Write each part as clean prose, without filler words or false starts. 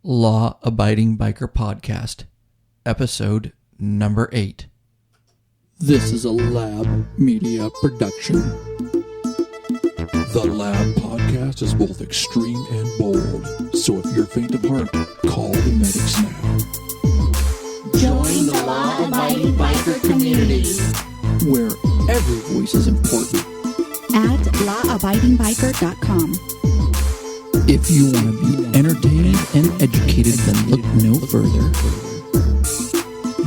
Law-Abiding Biker Podcast, episode number 8. This is a Lab Media production. The Lab Podcast is both extreme and bold, so if you're faint of heart, call the medics now. Join the Law-Abiding Biker community, where every voice is important. At LAB-08-Skype. If you want to be entertained and educated, then look no further.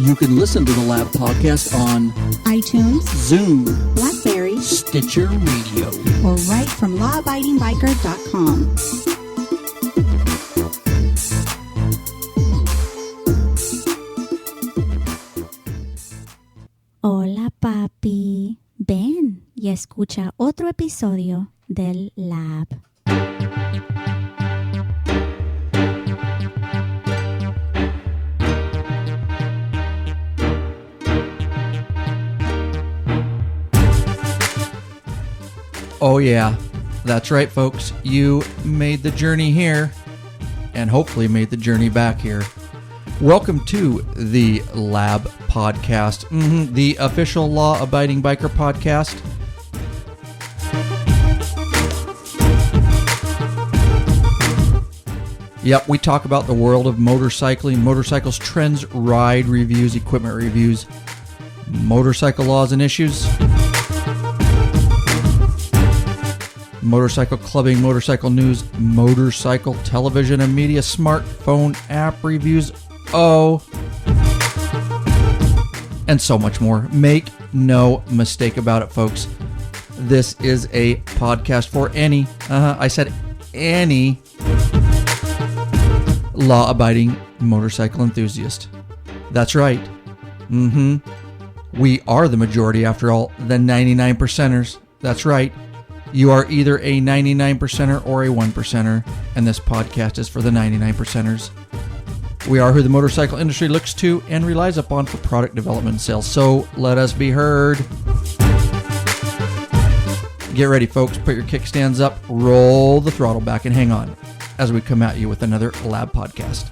You can listen to the Lab Podcast on iTunes, Zoom, BlackBerry, Stitcher Radio, or right from LAB-08-Biker.com. Hola papi, ven y escucha otro episodio del Lab. Oh yeah, that's right folks, you made the journey here, and hopefully made the journey back here. Welcome to the Lab Podcast, the official Law-Abiding Biker Podcast. Yep, we talk about the world of motorcycling, motorcycles, trends, ride reviews, equipment reviews, motorcycle laws and issues, motorcycle clubbing, motorcycle news, motorcycle television and media, smartphone app reviews, and so much more. Make no mistake about it, folks. This is a podcast for any, I said any, law-abiding motorcycle enthusiast. That's right. We are the majority, after all, the 99%ers. That's right. You are either a 99%er or a 1%er, and this podcast is for the 99%ers. We are who the motorcycle industry looks to and relies upon for product development and sales, so let us be heard. Get ready, folks. Put your kickstands up, roll the throttle back, and hang on as we come at you with another Lab Podcast.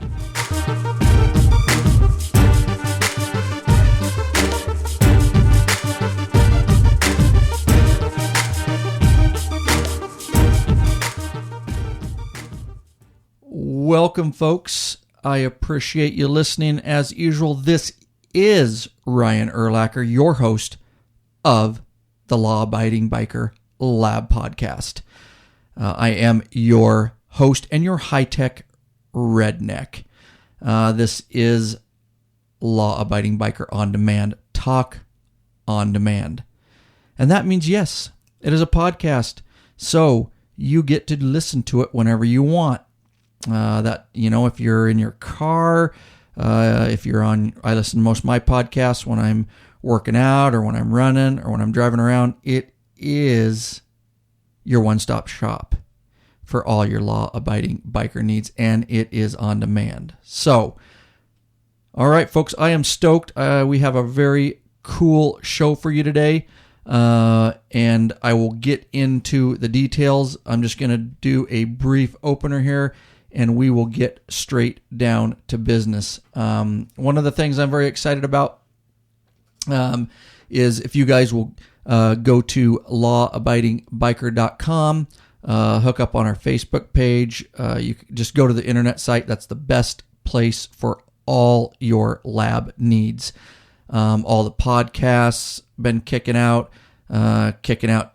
Welcome, folks. I appreciate you listening. As usual, this is Ryan Erlacher, your host of the Law-Abiding Biker Lab Podcast. I am your host and your high-tech redneck. This is Law-Abiding Biker On Demand, talk on demand. And that means, yes, it is a podcast, so you get to listen to it whenever you want. If you're in your car, I listen to most of my podcasts when I'm working out or when I'm running or when I'm driving around. It is your one-stop shop for all your law-abiding biker needs, and it is on demand. So, all right, folks, I am stoked. We have a very cool show for you today, and I will get into the details. I'm just going to do a brief opener here, and we will get straight down to business. One of the things I'm very excited about is if you guys will go to lawabidingbiker.com, hook up on our Facebook page. You can just go to the internet site. That's the best place for all your lab needs. All the podcasts been kicking out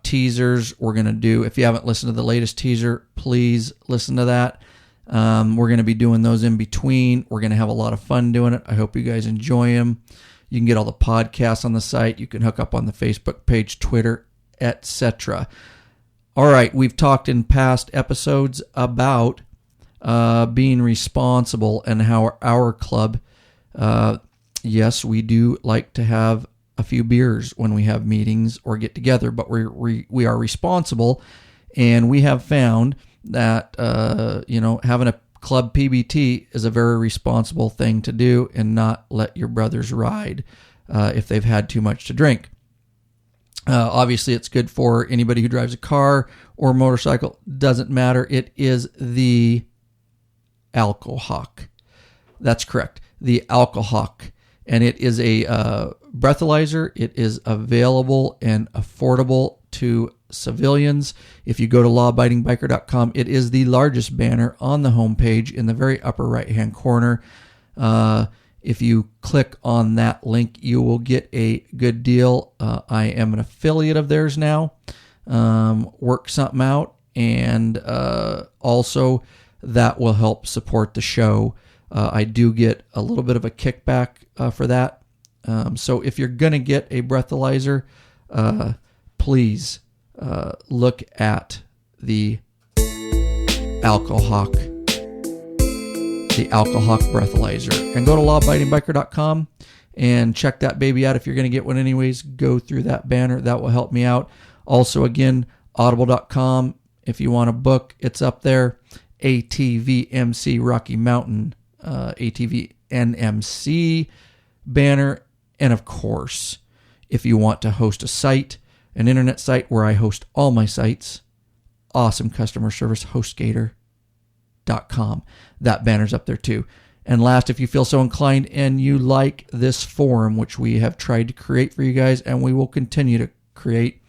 teasers. We're going to do, if you haven't listened to the latest teaser, please listen to that. We're going to be doing those in between. We're going to have a lot of fun doing it. I hope you guys enjoy them. You can get all the podcasts on the site. You can hook up on the Facebook page, Twitter, etc. All right, we've talked in past episodes about being responsible and how our club, yes, we do like to have a few beers when we have meetings or get together, but we are responsible, and we have found that having a club PBT is a very responsible thing to do, and not let your brothers ride if they've had too much to drink. Obviously, it's good for anybody who drives a car or motorcycle. Doesn't matter. It is the Alcohawk. That's correct. The Alcohawk. And it is a breathalyzer. It is available and affordable to civilians. If you go to lawabidingbiker.com, it is the largest banner on the homepage in the very upper right-hand corner. If you click on that link, you will get a good deal. I am an affiliate of theirs now. Work something out, and also that will help support the show. I do get a little bit of a kickback for that. So if you're going to get a breathalyzer, please look at the Alcohawk breathalyzer, and go to lawabidingbiker.com and check that baby out. If you're going to get one anyways, go through that banner. That will help me out. Also, again, audible.com. If you want a book, it's up there. ATVMC Rocky Mountain, ATV NMC banner. And of course, if you want to host a site, an internet site where I host all my sites, awesome customer service, HostGator.com. That banner's up there too. And last, if you feel so inclined and you like this forum, which we have tried to create for you guys, and we will continue to create,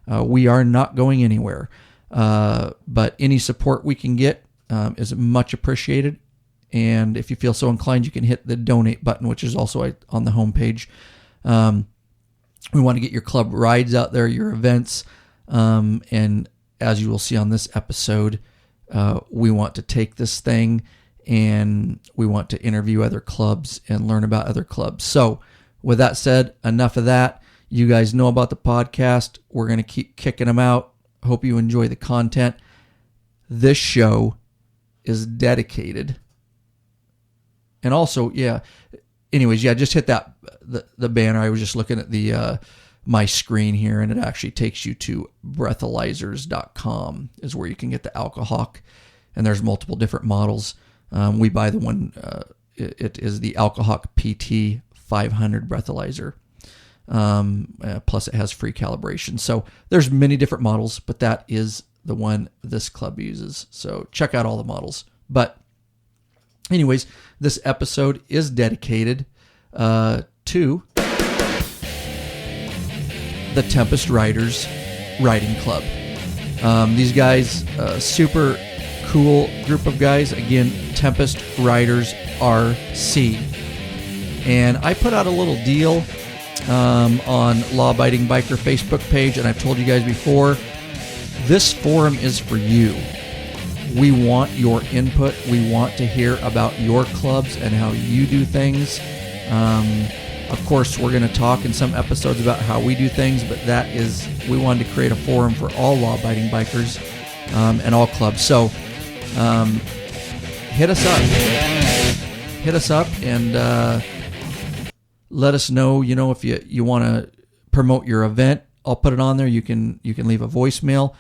we are not going anywhere. But any support we can get is much appreciated. And if you feel so inclined, you can hit the donate button, which is also on the homepage. We want to get your club rides out there, your events. And as you will see on this episode, we want to take this thing and we want to interview other clubs and learn about other clubs. So with that said, enough of that. You guys know about the podcast. We're going to keep kicking them out. Hope you enjoy the content. This show is dedicated. And also, just hit that the banner. I was just looking at the my screen here, and it actually takes you to breathalyzers.com is where you can get the Alcohawk, and there's multiple different models. We buy the one, it is the Alcohawk PT 500 breathalyzer. Plus it has free calibration. So there's many different models, but that is the one this club uses. So check out all the models. But anyways, this episode is dedicated to the Tempest Riders Riding Club. These guys, super cool group of guys. Again, Tempest Riders RC. And I put out a little deal on Law Abiding Biker Facebook page, and I've told you guys before, this forum is for you. We want your input. We want to hear about your clubs and how you do things. Of course, we're going to talk in some episodes about how we do things, but we wanted to create a forum for all law-abiding bikers and all clubs. So hit us up and let us know, if you want to promote your event. I'll put it on there. You can leave a voicemail.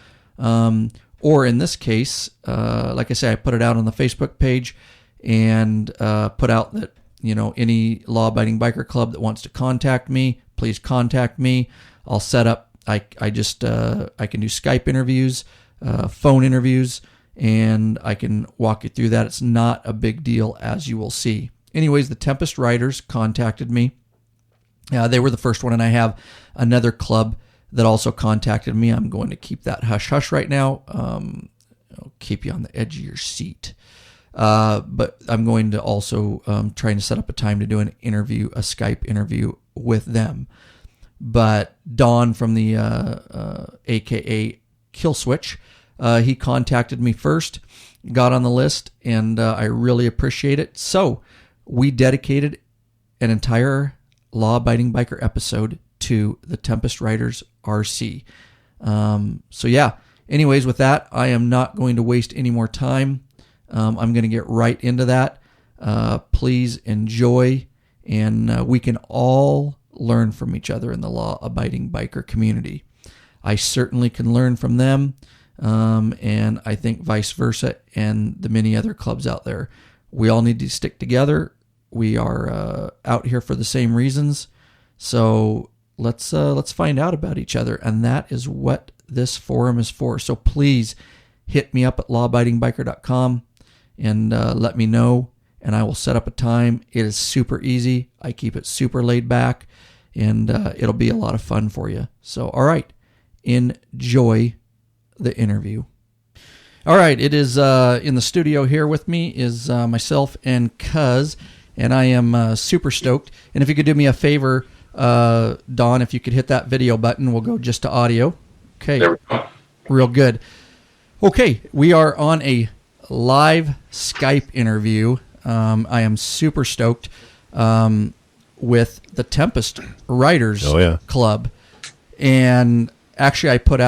Or in this case, like I say, I put it out on the Facebook page and put out that, any law-abiding biker club that wants to contact me, please contact me. I'll set up, I can do Skype interviews, phone interviews, and I can walk you through that. It's not a big deal, as you will see. Anyways, the Tempest Riders contacted me. They were the first one, and I have another club that also contacted me. I'm going to keep that hush-hush right now. I'll keep you on the edge of your seat. But I'm going to also trying to set up a time to do an interview, a Skype interview with them. But Don from the AKA Kill Switch, he contacted me first, got on the list, and I really appreciate it. So we dedicated an entire Law-Abiding Biker episode to the Tempest Riders RC. Anyways, with that, I am not going to waste any more time. I'm going to get right into that. Please enjoy, and we can all learn from each other in the law-abiding biker community. I certainly can learn from them, and I think vice versa, and the many other clubs out there. We all need to stick together. We are out here for the same reasons, so let's find out about each other, and that is what this forum is for. So please hit me up at lawabidingbiker.com and let me know, and I will set up a time. It is super easy. I keep it super laid back, and it'll be a lot of fun for you. So, all right, enjoy the interview. All right, it is in the studio here with me is myself and Cuz, and I am super stoked. And if you could do me a favor, Don, if you could hit that video button, we'll go just to audio. Okay, there we go. Real good. Okay, we are on a live Skype interview. I am super stoked with the Tempest Riders Club, and actually I put it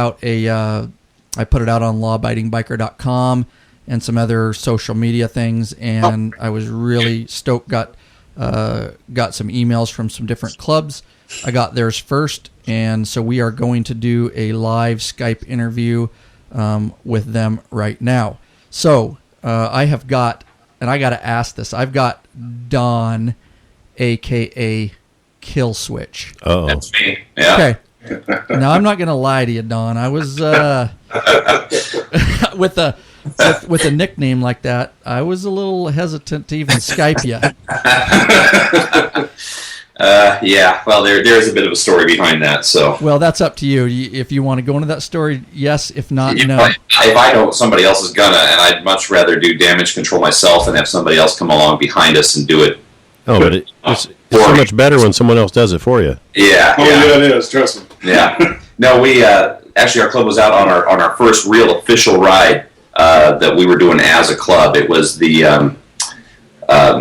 out on LAB-08-Biker.com and some other social media things, and I was really stoked. Got some emails from some different clubs. I got theirs first, and so we are going to do a live Skype interview with them right now. So I have got, and I got to ask this, I've got Don, a.k.a. Kill Switch. Oh, that's me. Yeah. Okay. Now, I'm not going to lie to you, Don. I was, with a nickname like that, I was a little hesitant to even Skype you. Yeah, well, there is a bit of a story behind that. So, well, that's up to you. If you want to go into that story, yes. If not, no. If I know somebody else is gonna, and I'd much rather do damage control myself and have somebody else come along behind us and do it. Oh, but it's so much better when someone else does it for you. Yeah. Oh, yeah, it is. Trust me. Yeah. No, we actually, our club was out on our first real official ride that we were doing as a club. It was the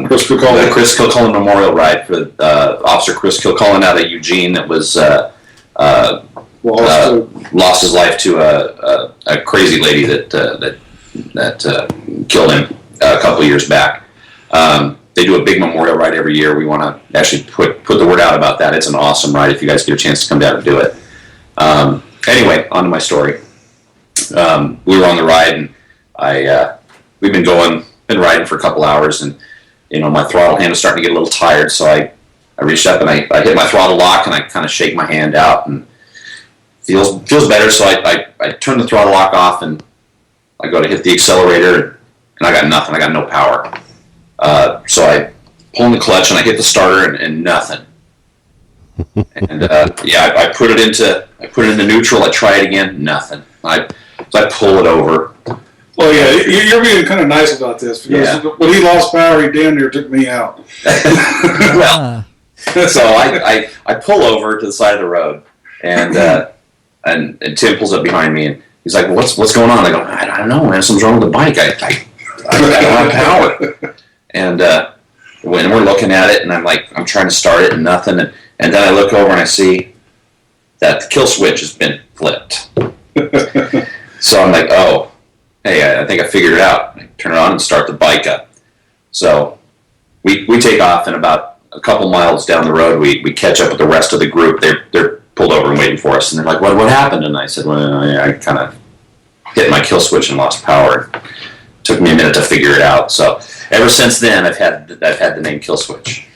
Chris Kilcullen Memorial Ride for Officer Chris Kilcullen out of Eugene. That was lost his life to a crazy lady that killed him a couple of years back. They do a big memorial ride every year. We want to actually put the word out about that. It's an awesome ride if you guys get a chance to come down and do it. Anyway, on to my story. We were on the ride, and we've been riding for a couple hours, and my throttle hand was starting to get a little tired, so I reached up and I hit my throttle lock, and I kind of shake my hand out, and feels better. So I turn the throttle lock off, and I go to hit the accelerator, and I got nothing. I got no power. So I pull in the clutch and I hit the starter and nothing. And I put it into neutral. I try it again, nothing. So I pull it over. Well, yeah, you're being kind of nice about this because when he lost power, he damn near took me out. Well, so I pull over to the side of the road, and Tim pulls up behind me, and he's like, well, "What's going on?" I go, "I don't know, man. Something's wrong with the bike. I don't have power." And when we're looking at it, and I'm trying to start it and nothing, and then I look over and I see that the kill switch has been flipped. So I'm like, oh, hey, I think I figured it out. I turn it on and start the bike up. So we take off, and about a couple miles down the road, we catch up with the rest of the group. They're pulled over and waiting for us, and they're like, what happened? And I said, well, I kind of hit my kill switch and lost power. It took me a minute to figure it out. So ever since then, I've had the name Kill Switch.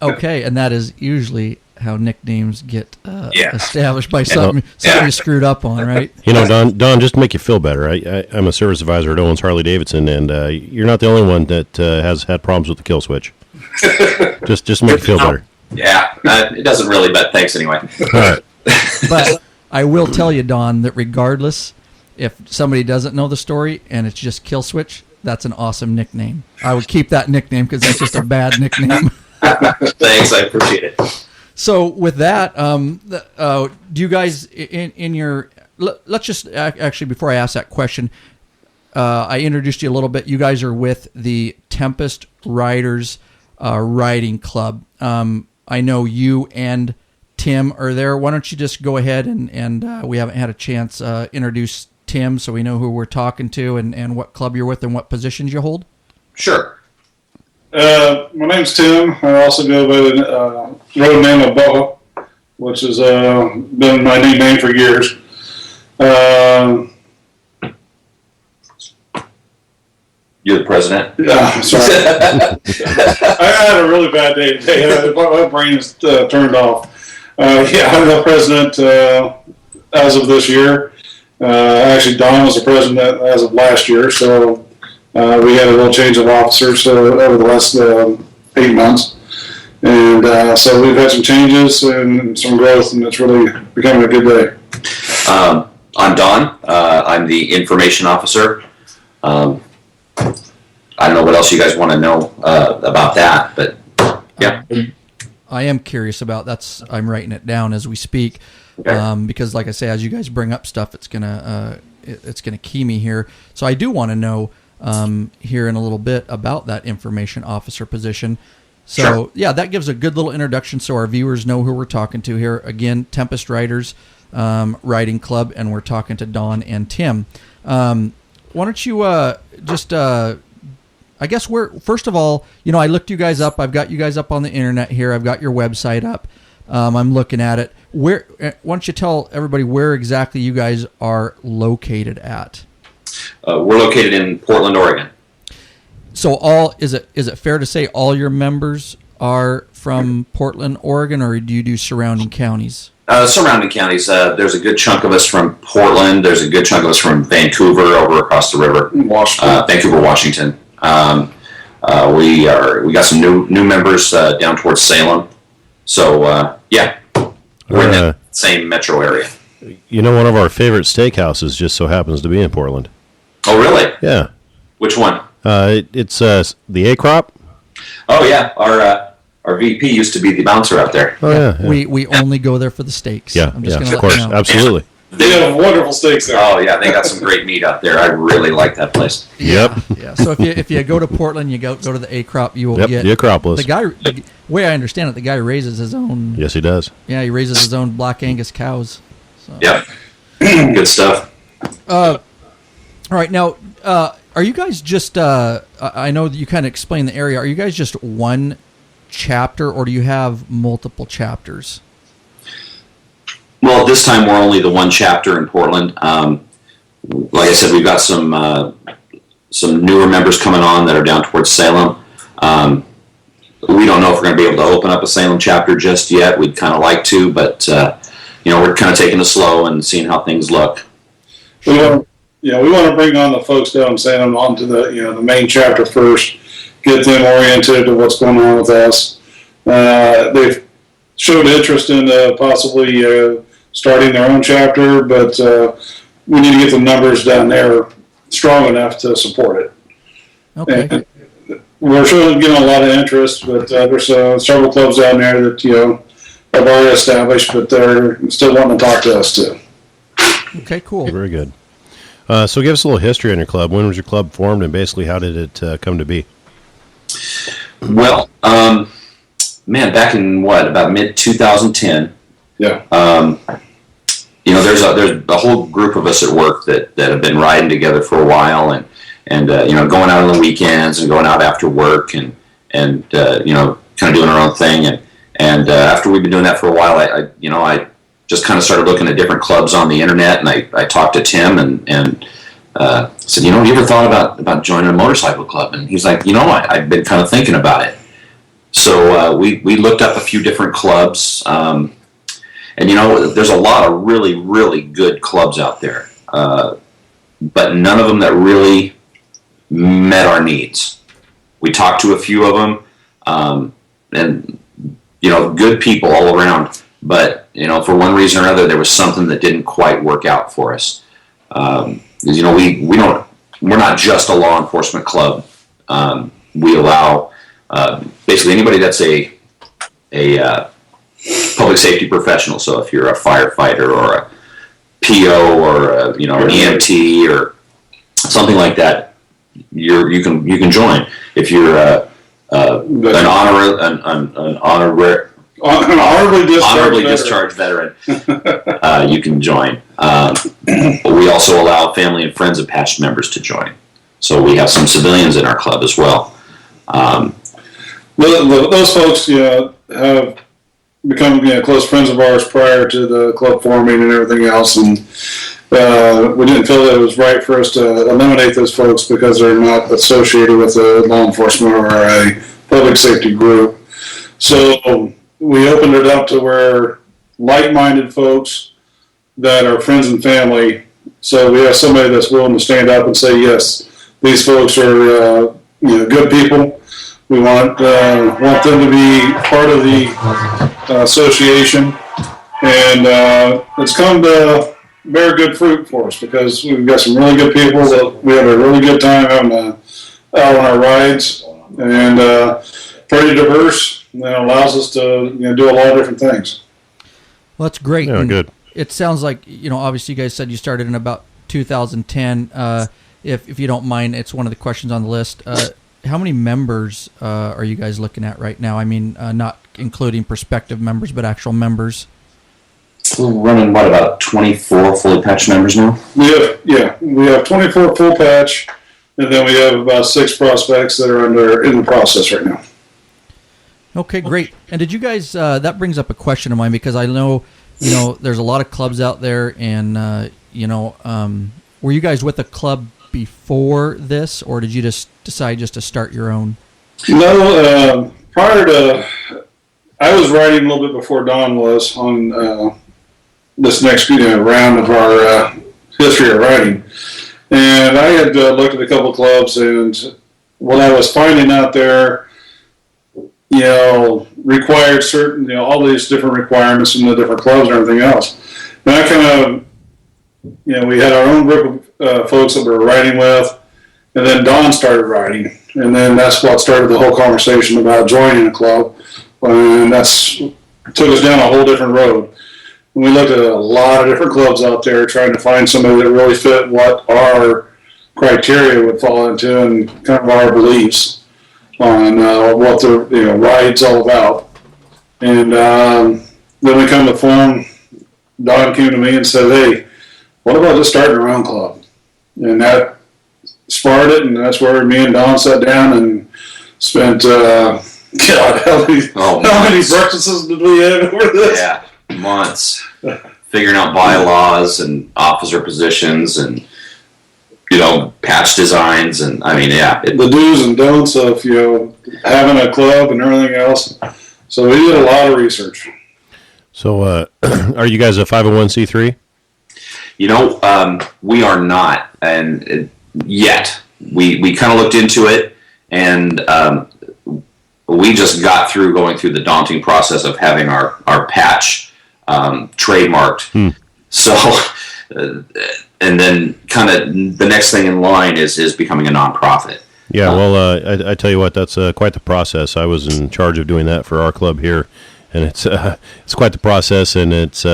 Okay, and that is usually how nicknames get established by something you screwed up on, right? Don, just to make you feel better, I'm a service advisor at Owens Harley Davidson, and you're not the only one that has had problems with the Kill Switch. just to make you feel better. Yeah, it doesn't really, but thanks anyway. All right. But I will tell you, Don, that regardless, if somebody doesn't know the story and it's just Kill Switch, that's an awesome nickname. I would keep that nickname because that's just a bad nickname. Thanks, I appreciate it. So with that, do you guys in your let's just actually before I ask that question, I introduced you a little bit. You guys are with the Tempest Riders Riding Club. I know you and Tim are there. Why don't you just go ahead and we haven't had a chance introduce Tim so we know who we're talking to and what club you're with and what positions you hold? Sure. My name's Tim. I also go by the road name of Boa, which has been my nickname for years. You're the president? Yeah, sorry. I had a really bad day today. My brain is turned off. I'm the president as of this year. Actually, Don was the president as of last year, so We had a little change of officers over the last 8 months. And so we've had some changes and some growth, and it's really becoming a good day. I'm Don. I'm the information officer. I don't know what else you guys want to know about that, but yeah. I am curious about that's. I'm writing it down as we speak, because, like I say, as you guys bring up stuff, it's gonna key me here. So I do want to know here in a little bit about that information officer position. So Sure. yeah, that gives a good little introduction, so our viewers know who we're talking to here. Again, Tempest Riders Riding Club, and we're talking to Don and Tim. Why don't you just I guess first of all, I looked you guys up. I've got you guys up on the internet here. I've got your website up. I'm looking at it. Why don't you tell everybody where exactly you guys are located at? We're located in Portland, Oregon. So is it fair to say all your members are from Portland, Oregon, or do you do surrounding counties? Surrounding counties. There's a good chunk of us from Portland. There's a good chunk of us from Vancouver, over across the river. Vancouver, Washington. We got some new members down towards Salem. So yeah, we're in the same metro area. One of our favorite steakhouses just so happens to be in Portland. Oh, really? Yeah. Which one? It's the A-Crop. Oh yeah, our VP used to be the bouncer out there. Oh yeah. We only go there for the steaks. Yeah, I'm just of gonna course, let you know. absolutely. They have wonderful steaks there. Oh yeah, they got some great meat out there. I really like that place. Yep. Yeah. So if you go to Portland, you go to the A-Crop, you will get the Acropolis. the way I understand it, the guy raises his own. Yes, he does. Yeah, he raises his own Black Angus cows. So. Yep. Good stuff. All right, now are you guys just? I know that you kind of explained the area. Are you guys just one chapter, or do you have multiple chapters? Well, this time we're only the one chapter in Portland. Like I said, we've got some newer members coming on that are down towards Salem. We don't know if we're going to be able to open up a Salem chapter just yet. We'd kind of like to, but we're kind of taking it slow and seeing how things look. We want to bring on the folks down in Salem onto the main chapter first, get them oriented to what's going on with us. They've showed interest in possibly starting their own chapter, but we need to get the numbers down there strong enough to support it. Okay. And we're sure getting a lot of interest, but there's several clubs down there that have already established, but they're still wanting to talk to us too. Okay, cool. Very good. So give us a little history on your club. When was your club formed, and basically how did it come to be? Well, back in about mid-2010. Yeah. There's a whole group of us at work that have been riding together for a while, and going out on the weekends and going out after work and kind of doing our own thing. And after we've been doing that for a while, I just kind of started looking at different clubs on the internet, and I talked to Tim and said, have you ever thought about joining a motorcycle club? And he's like, I've been kind of thinking about it. So we looked up a few different clubs, and there's a lot of really, really good clubs out there, but none of them that really met our needs. We talked to a few of them, and good people all around, but for one reason or another, there was something that didn't quite work out for us. We're not just a law enforcement club. We allow basically anybody that's a public safety professional. So if you're a firefighter or a PO or an EMT or something like that, you can join. If you're an honorably discharged veteran, you can join. We also allow family and friends of past members to join. So we have some civilians in our club as well. Those folks have become close friends of ours prior to the club forming and everything else, and we didn't feel that it was right for us to eliminate those folks because they're not associated with a law enforcement or a public safety group. So we opened it up to where like-minded folks that are friends and family, so we have somebody that's willing to stand up and say, yes, these folks are good people. We want them to be part of the association, and it's come to bear good fruit for us because we've got some really good people that we have a really good time out on our rides, and pretty diverse. And that allows us to do a lot of different things. Well, that's great. Yeah, good. It sounds like, obviously you guys said you started in about 2010. If you don't mind, it's one of the questions on the list. How many members are you guys looking at right now? I mean, not including prospective members, but actual members. We're running, about 24 fully patched members now? We have 24 full patch, and then we have about 6 prospects that are in the process right now. Okay, great. And did you guys, that brings up a question of mine, because I know, there's a lot of clubs out there, and, were you guys with a club before this, or did you just decide to start your own? No, prior to, I was riding a little bit before Don was on this next round of our history of riding. And I had looked at a couple of clubs, and what I was finding out there, required certain, all these different requirements from the different clubs and everything else. And I kind of, we had our own group of folks that we were riding with, and then Don started riding. And then that's what started the whole conversation about joining a club. And that's took us down a whole different road. And we looked at a lot of different clubs out there trying to find somebody that really fit what our criteria would fall into and kind of our beliefs on what the ride's all about. And then we come to form. Don came to me and said, "Hey, what about just starting our own club?" And that sparked it, and that's where me and Don sat down and spent God, how many breakfasts did we have over this? Yeah, months. Figuring out bylaws and officer positions and, patch designs. And, the do's and don'ts of, having a club and everything else. So we did a lot of research. So are you guys a 501c3? We are not. And yet. We kind of looked into it, and we just got through going through the daunting process of having our patch trademarked. So, and then kind of the next thing in line is becoming a nonprofit. Yeah, well, I tell you what, that's quite the process. I was in charge of doing that for our club here, and it's quite the process, and it's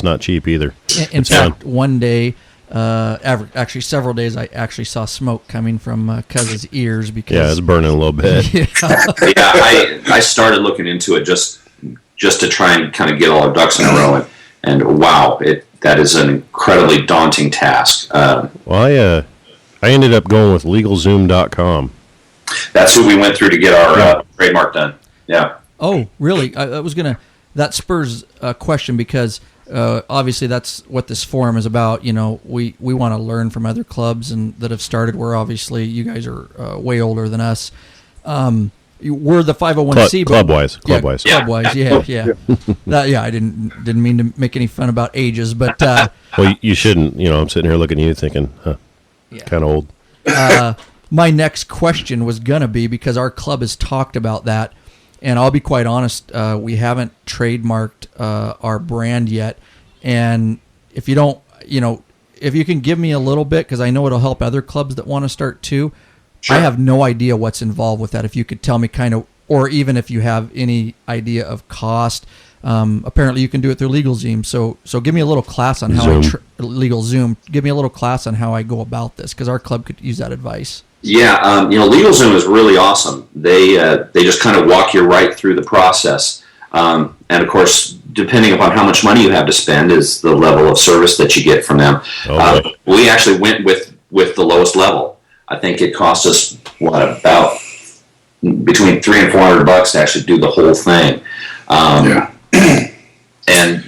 not cheap either. In fact, one day, actually several days, I actually saw smoke coming from Cuz's ears because it's burning a little bit. I started looking into it just to try and kind of get all our ducks in a row, and wow, that is an incredibly daunting task. Well, I ended up going with LegalZoom.com. That's who we went through to get our trademark done. Yeah. Oh, really? I was gonna. That spurs a question because obviously that's what this forum is about. We want to learn from other clubs and that have started. Where obviously you guys are way older than us. We're the 501c club-wise. Club-wise, yeah. I didn't mean to make any fun about ages, but well, you shouldn't. I'm sitting here looking at you thinking, kind of old. My next question was gonna be, because our club has talked about that, and I'll be quite honest, we haven't trademarked our brand yet. And if you don't, if you can give me a little bit, because I know it'll help other clubs that want to start too. Sure. I have no idea what's involved with that. If you could tell me kind of, or even if you have any idea of cost. Apparently you can do it through LegalZoom. So give me a little class on how LegalZoom. Give me a little class on how I go about this, because our club could use that advice. Yeah, LegalZoom is really awesome. They just kind of walk you right through the process. And of course, depending upon how much money you have to spend is the level of service that you get from them. We actually went with the lowest level. I think it cost us about between $300 and $400 to actually do the whole thing. And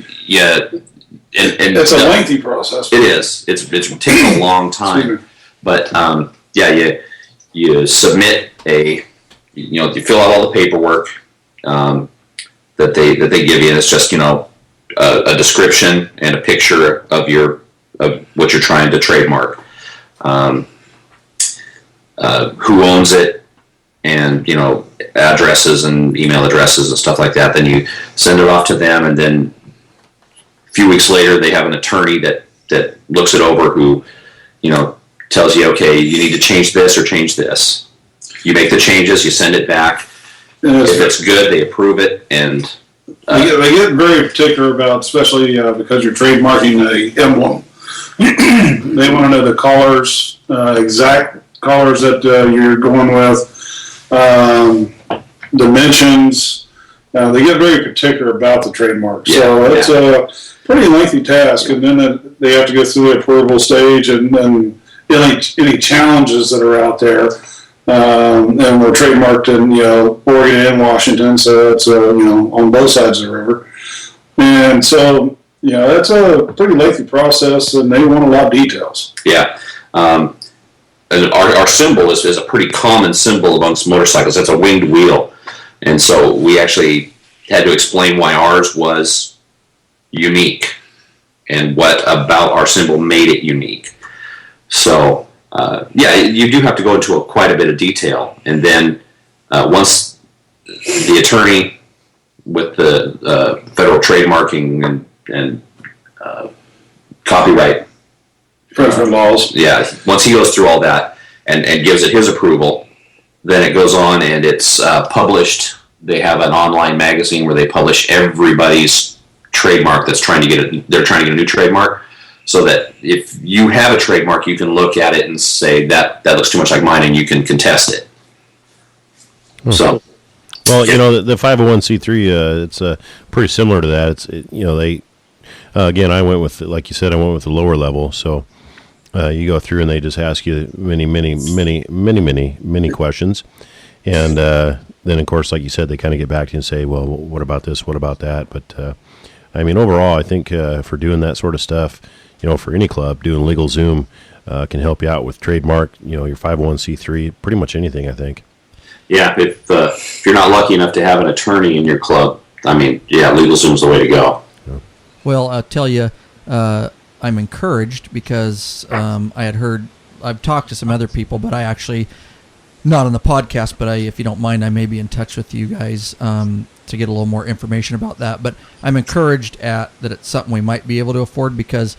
it's a lengthy process. It is. It's taken a long time. But you submit you fill out all the paperwork that they give you, and it's just a description and a picture of what you're trying to trademark. who owns it, and addresses and email addresses and stuff like that. Then you send it off to them, and then a few weeks later they have an attorney that looks it over, who tells you, okay, you need to change this or change this. You make the changes, you send it back. If it's good, they approve it, and they get very particular about, especially because you're trademarking a emblem. They want to know the colors, exact colors that you're going with, dimensions. They get very particular about the trademark. So it's a pretty lengthy task, and then they have to go through the approval stage and any challenges that are out there. And we're trademarked in Oregon and Washington, so it's on both sides of the river. And so that's a pretty lengthy process, and they want a lot of details. Yeah. And our symbol is a pretty common symbol amongst motorcycles. It's a winged wheel. And so we actually had to explain why ours was unique and what about our symbol made it unique. So, you do have to go into quite a bit of detail. And then once the attorney with the federal trademarking and copyright Infringement laws. Once he goes through all that and gives it his approval, then it goes on and it's published. They have an online magazine where they publish everybody's trademark they're trying to get a new trademark, so that if you have a trademark, you can look at it and say that looks too much like mine, and you can contest it. Okay. So, well, the 501c3, it's pretty similar to that. They again, I went with, like you said, the lower level. So you go through and they just ask you many questions, and then of course, like you said, they kind of get back to you and say, well, what about this? What about that? But overall, I think for doing that sort of stuff, for any club, doing legal Zoom can help you out with trademark, your 501c3, pretty much anything, I think. Yeah, if you're not lucky enough to have an attorney in your club, legal Zoom's the way to go. Well, I'll tell you, I'm encouraged because I've talked to some other people, but I actually, not on the podcast, but if you don't mind, I may be in touch with you guys to get a little more information about that. But I'm encouraged that it's something we might be able to afford, because,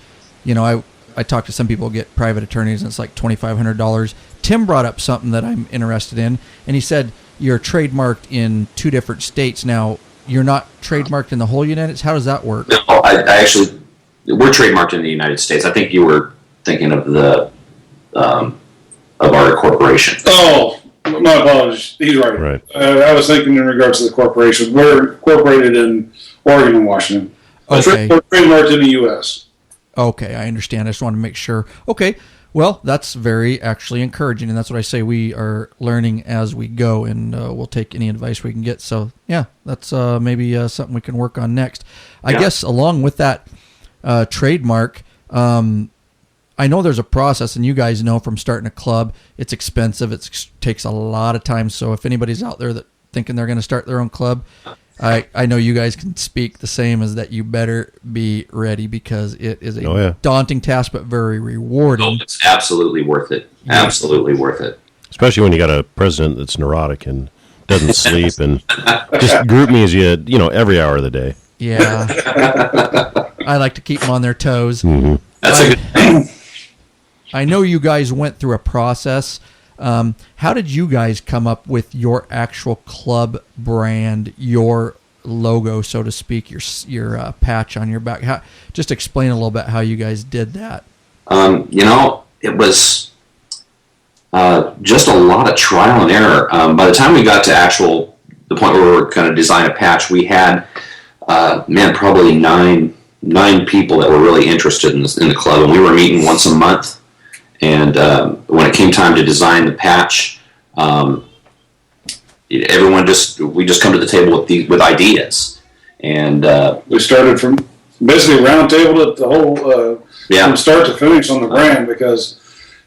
I talked to some people who get private attorneys, and it's like $2,500. Tim brought up something that I'm interested in, and he said you're trademarked in 2 different states. Now, you're not trademarked in the whole United States? How does that work? No, I actually, we're trademarked in the United States. I think you were thinking of of our corporation. Oh, my apologies. He's right. I was thinking in regards to the corporation. We're incorporated in Oregon and Washington. Okay. We're trademarked in the U.S. Okay, I understand. I just want to make sure. Okay, well, that's very actually encouraging, and that's what I say. We are learning as we go, and we'll take any advice we can get. So, yeah, that's maybe something we can work on next. I guess along with that trademark, I know there's a process, and you guys know from starting a club, it's expensive. It takes a lot of time. So if anybody's out there that thinking they're going to start their own club, I know you guys can speak the same as that. You better be ready, because it is a daunting task, but very rewarding. Oh, it's absolutely worth it. Absolutely worth it. Especially when you got a president that's neurotic and doesn't sleep and just group me as every hour of the day. Yeah. I like to keep them on their toes. Mm-hmm. That's a good thing. I know you guys went through a process. How did you guys come up with your actual club brand, your logo, so to speak, your patch on your back? Just explain a little bit how you guys did that. It was just a lot of trial and error. By the time we got to the point where we were going to design a patch, we had probably nine people that were really interested in the club, and we were meeting once a month. And when it came time to design the patch, we just come to the table with ideas, and we started from basically round table at the whole from start to finish on the brand, because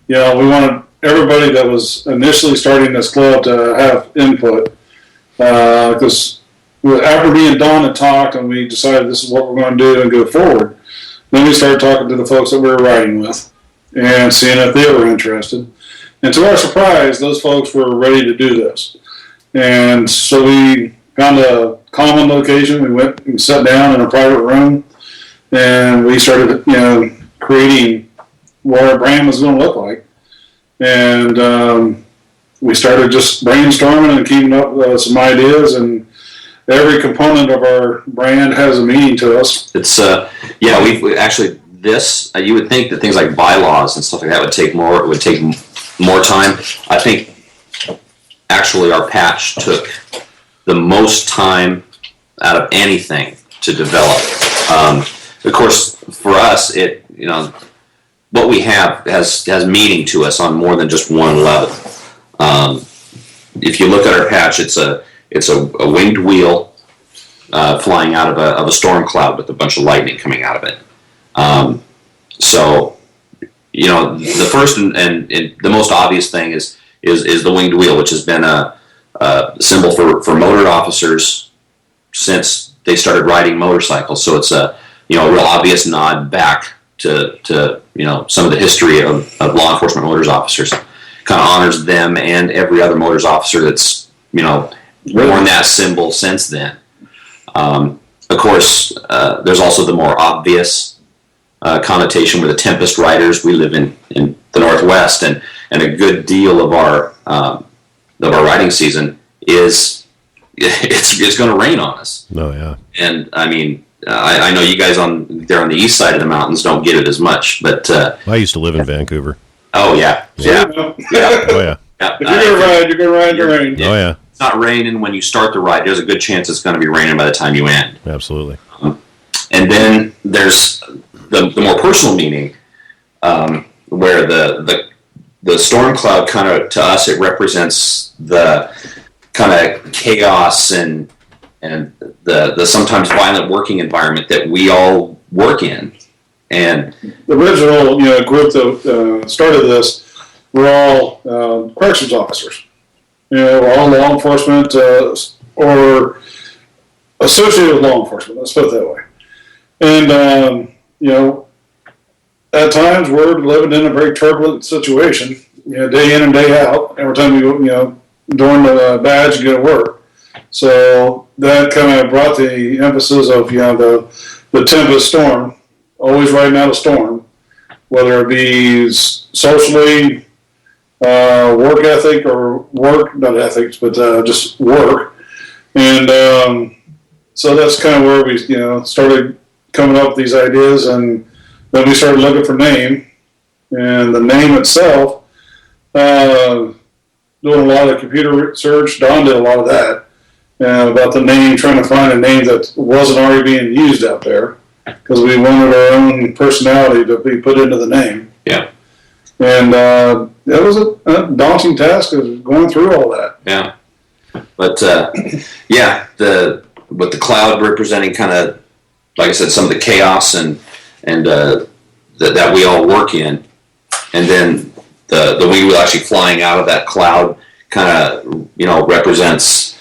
we wanted everybody that was initially starting this club to have input, because after me and Don had talked and we decided this is what we're going to do and go forward, then we started talking to the folks that we were riding with and seeing if they were interested. And to our surprise, those folks were ready to do this. And so we found a common location. We went and sat down in a private room, and we started, creating what our brand was going to look like. And we started just brainstorming and keeping up with some ideas, and every component of our brand has a meaning to us. It's we actually this you would think that things like bylaws and stuff like that would take more. It would take more time. I think actually our patch took the most time out of anything to develop. Of course, for us, what we have has meaning to us on more than just one level. If you look at our patch, it's a winged wheel flying out of a storm cloud with a bunch of lightning coming out of it. The first and the most obvious thing is the winged wheel, which has been a symbol for motor officers since they started riding motorcycles. So it's a real obvious nod back to some of the history of law enforcement motors officers. Kind of honors them and every other motors officer that's worn that symbol since then. Of course, there's also the more obvious connotation with the Tempest Riders. We live in the Northwest, and a good deal of our riding season is it's going to rain on us. Oh yeah. And I mean, I know you guys on the east side of the mountains don't get it as much, but I used to live in Vancouver. Oh yeah. Yeah. Oh yeah. If you're gonna ride the rain. Oh yeah. It's not raining when you start the ride. There's a good chance it's going to be raining by the time you end. Absolutely. And then there's the more personal meaning, where the storm cloud kind of, to us, it represents the kind of chaos and the sometimes violent working environment that we all work in. And the original group that started this were all corrections officers. We're all law enforcement or associated with law enforcement. Let's put it that way. And at times we're living in a very turbulent situation. Day in and day out. Every time we during the badge you go to work. So that kind of brought the emphasis of the tempest storm, always riding out a storm, whether it be socially, work ethic, or not ethics, but just work. And so that's kind of where we started coming up with these ideas, and then we started looking for name, and the name itself, doing a lot of computer research. Don did a lot of that about the name, trying to find a name that wasn't already being used out there, because we wanted our own personality to be put into the name. Yeah. And that was a daunting task of going through all that. Yeah. But with the cloud representing kind of, like I said, some of the chaos and that we all work in, and then the wing wheel actually flying out of that cloud kind of represents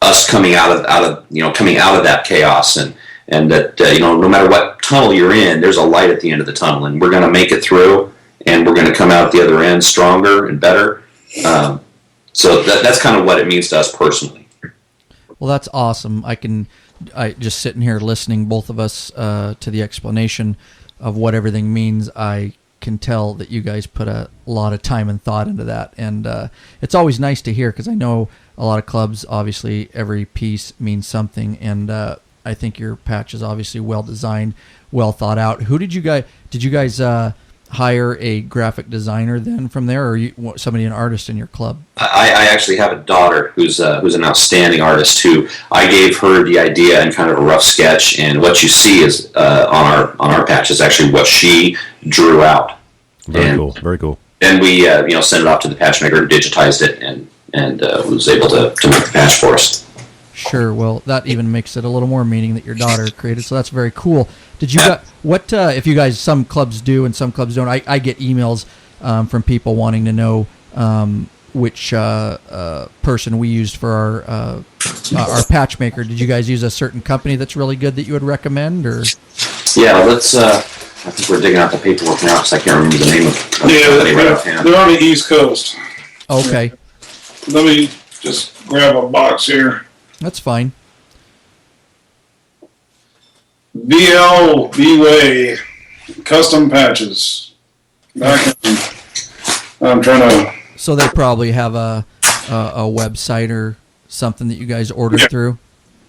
us coming out of that chaos, and that no matter what tunnel you're in, there's a light at the end of the tunnel, and we're going to make it through, and we're going to come out the other end stronger and better. So that's kind of what it means to us personally. Well, that's awesome. I just sitting here listening, both of us, to the explanation of what everything means. I can tell that you guys put a lot of time and thought into that, and it's always nice to hear, because I know a lot of clubs, obviously every piece means something, and I think your patch is obviously well designed, well thought out. Did you guys hire a graphic designer then from there, or an artist in your club? I actually have a daughter who's an outstanding artist, who I gave her the idea and kind of a rough sketch, and what you see is on our patch is actually what she drew out. Very cool. Then we sent it off to the patch maker, who digitized it and was able to make the patch for us. Sure. Well, that even makes it a little more meaning that your daughter created. So that's very cool. Did you if you guys, some clubs do and some clubs don't? I get emails from people wanting to know which person we used for our patch maker. Did you guys use a certain company that's really good that you would recommend, or? Yeah, let's I think we're digging out the paperwork now because I can't remember the name of the company right offhand. They're on the East Coast. Okay. Let me just grab a box here. That's fine. VLB-Way custom patches. I'm trying to. So they probably have a website or something that you guys ordered through?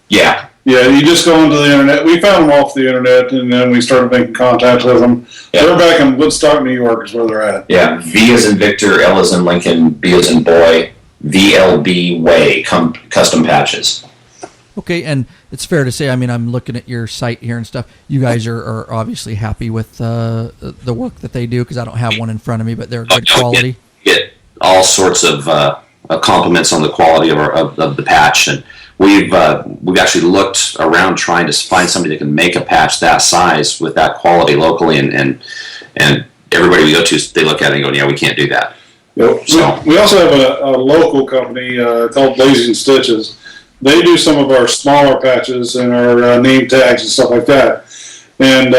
Yeah. Yeah, you just go into the internet. We found them off the internet, and then we started making contact with them. Yeah. They're back in Woodstock, New York is where they're at. Yeah. V as in Victor, L as in Lincoln, B as in boy, VLB Way custom patches. Okay, and it's fair to say, I mean, I'm looking at your site here and stuff. You guys are obviously happy with the work that they do, because I don't have one in front of me, but they're good quality. Get all sorts of compliments on the quality of the patch, and we've actually looked around trying to find somebody that can make a patch that size with that quality locally, and everybody we go to, they look at it and go, yeah, we can't do that. Yep. So we also have a local company called Blazing Stitches. They do some of our smaller patches and our name tags and stuff like that. And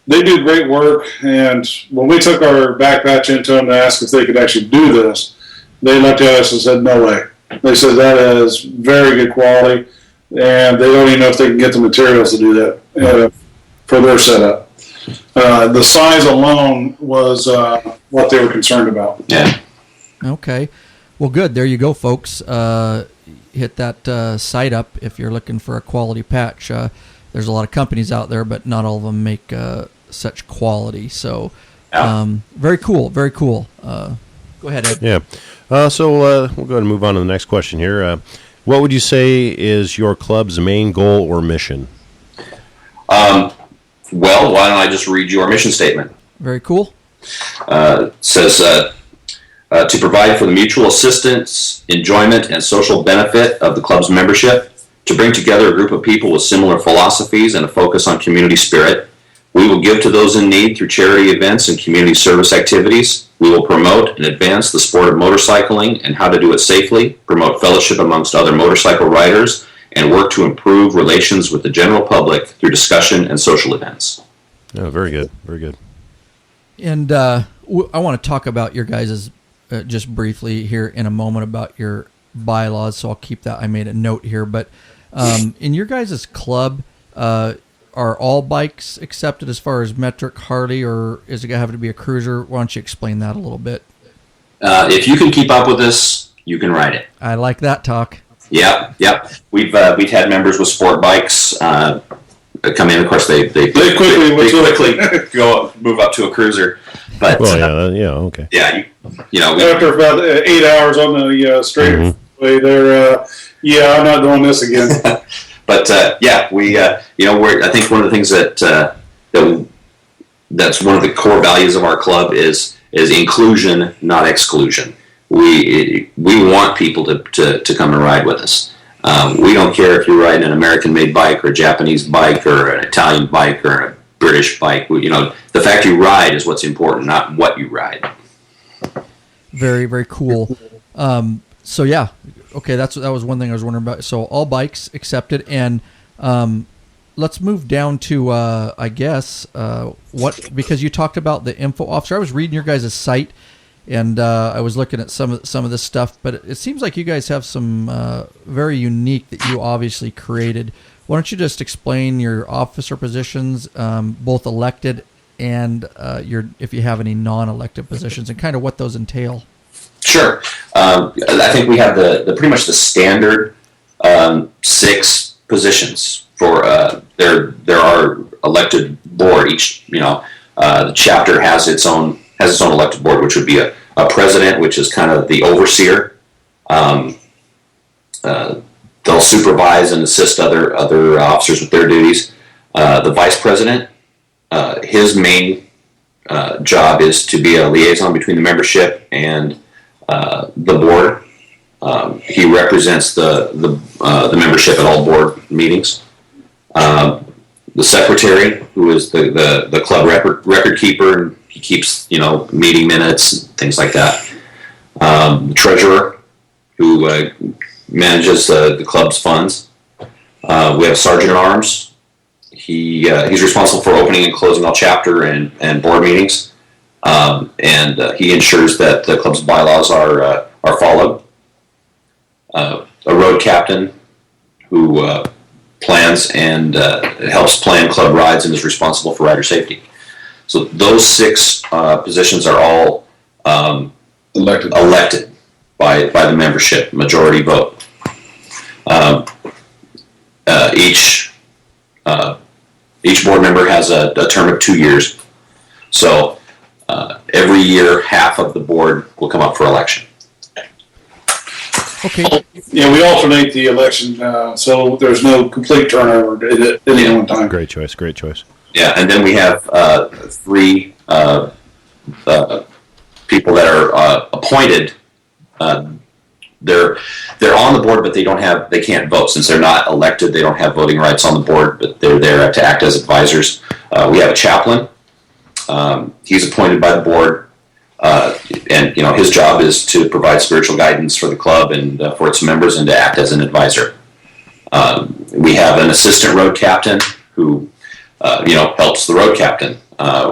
they do great work. And when we took our back patch into them to ask if they could actually do this, they looked at us and said, no way. They said that is very good quality, and they don't even know if they can get the materials to do that for their setup. The size alone was what they were concerned about. yeah. Okay. Well, good. There you go, folks. Hit that site up if you're looking for a quality patch. There's a lot of companies out there, but not all of them make such quality. So, very cool. Very cool. Go ahead, Ed. Yeah. So we'll go ahead and move on to the next question here. What would you say is your club's main goal or mission? Well, why don't I just read you our mission statement? Very cool. It says, to provide for the mutual assistance, enjoyment, and social benefit of the club's membership, to bring together a group of people with similar philosophies and a focus on community spirit. We will give to those in need through charity events and community service activities. We will promote and advance the sport of motorcycling and how to do it safely, promote fellowship amongst other motorcycle riders, and work to improve relations with the general public through discussion and social events. Oh, very good. Very good. And I want to talk about your guys' just briefly here in a moment about your bylaws, so I'll keep that. I made a note here. But in your guys' club, are all bikes accepted as far as metric Harley, or is it going to have to be a cruiser? Why don't you explain that a little bit? If you can keep up with this, you can ride it. I like that talk. Yep. We've had members with sport bikes come in. Of course, they quickly move up to a cruiser. But okay. Yeah, After about 8 hours on the straight way, they're I'm not doing this again. But I think one of the things that's one of the core values of our club is inclusion, not exclusion. We want people to come and ride with us. We don't care if you're riding an American-made bike or a Japanese bike or an Italian bike or a British bike. The fact you ride is what's important, not what you ride. Very, very cool. So yeah, okay, that was one thing I was wondering about. So all bikes accepted, and let's move down to I guess because you talked about the info officer. I was reading your guys' site, and I was looking at some of this stuff, but it seems like you guys have some very unique that you obviously created. Why don't you just explain your officer positions, both elected and if you have any non-elected positions, and kind of what those entail? Sure. I think we have the pretty much the standard 6 positions for there are elected board. Each the chapter has its own elected board, which would be a president, which is kind of the overseer. They'll supervise and assist other officers with their duties. The vice president, his main job is to be a liaison between the membership and the board. He represents the membership at all board meetings. The secretary, who is the club record keeper, he keeps meeting minutes, things like that. The treasurer, who manages the club's funds. We have a sergeant at arms. He's responsible for opening and closing all chapter and board meetings, and he ensures that the club's bylaws are followed. A road captain who plans and helps plan club rides and is responsible for rider safety. So those 6 positions are all elected by the membership, majority vote. Each board member has a term of 2 years. So every year, half of the board will come up for election. Okay. Yeah, we alternate the election, so there's no complete turnover at any one time. Great choice. Yeah, and then we have 3 people that are appointed. They're on the board, but they can't vote since they're not elected. They don't have voting rights on the board, but they're there to act as advisors. We have a chaplain. He's appointed by the board, and his job is to provide spiritual guidance for the club and for its members, and to act as an advisor. We have an assistant road captain who helps the road captain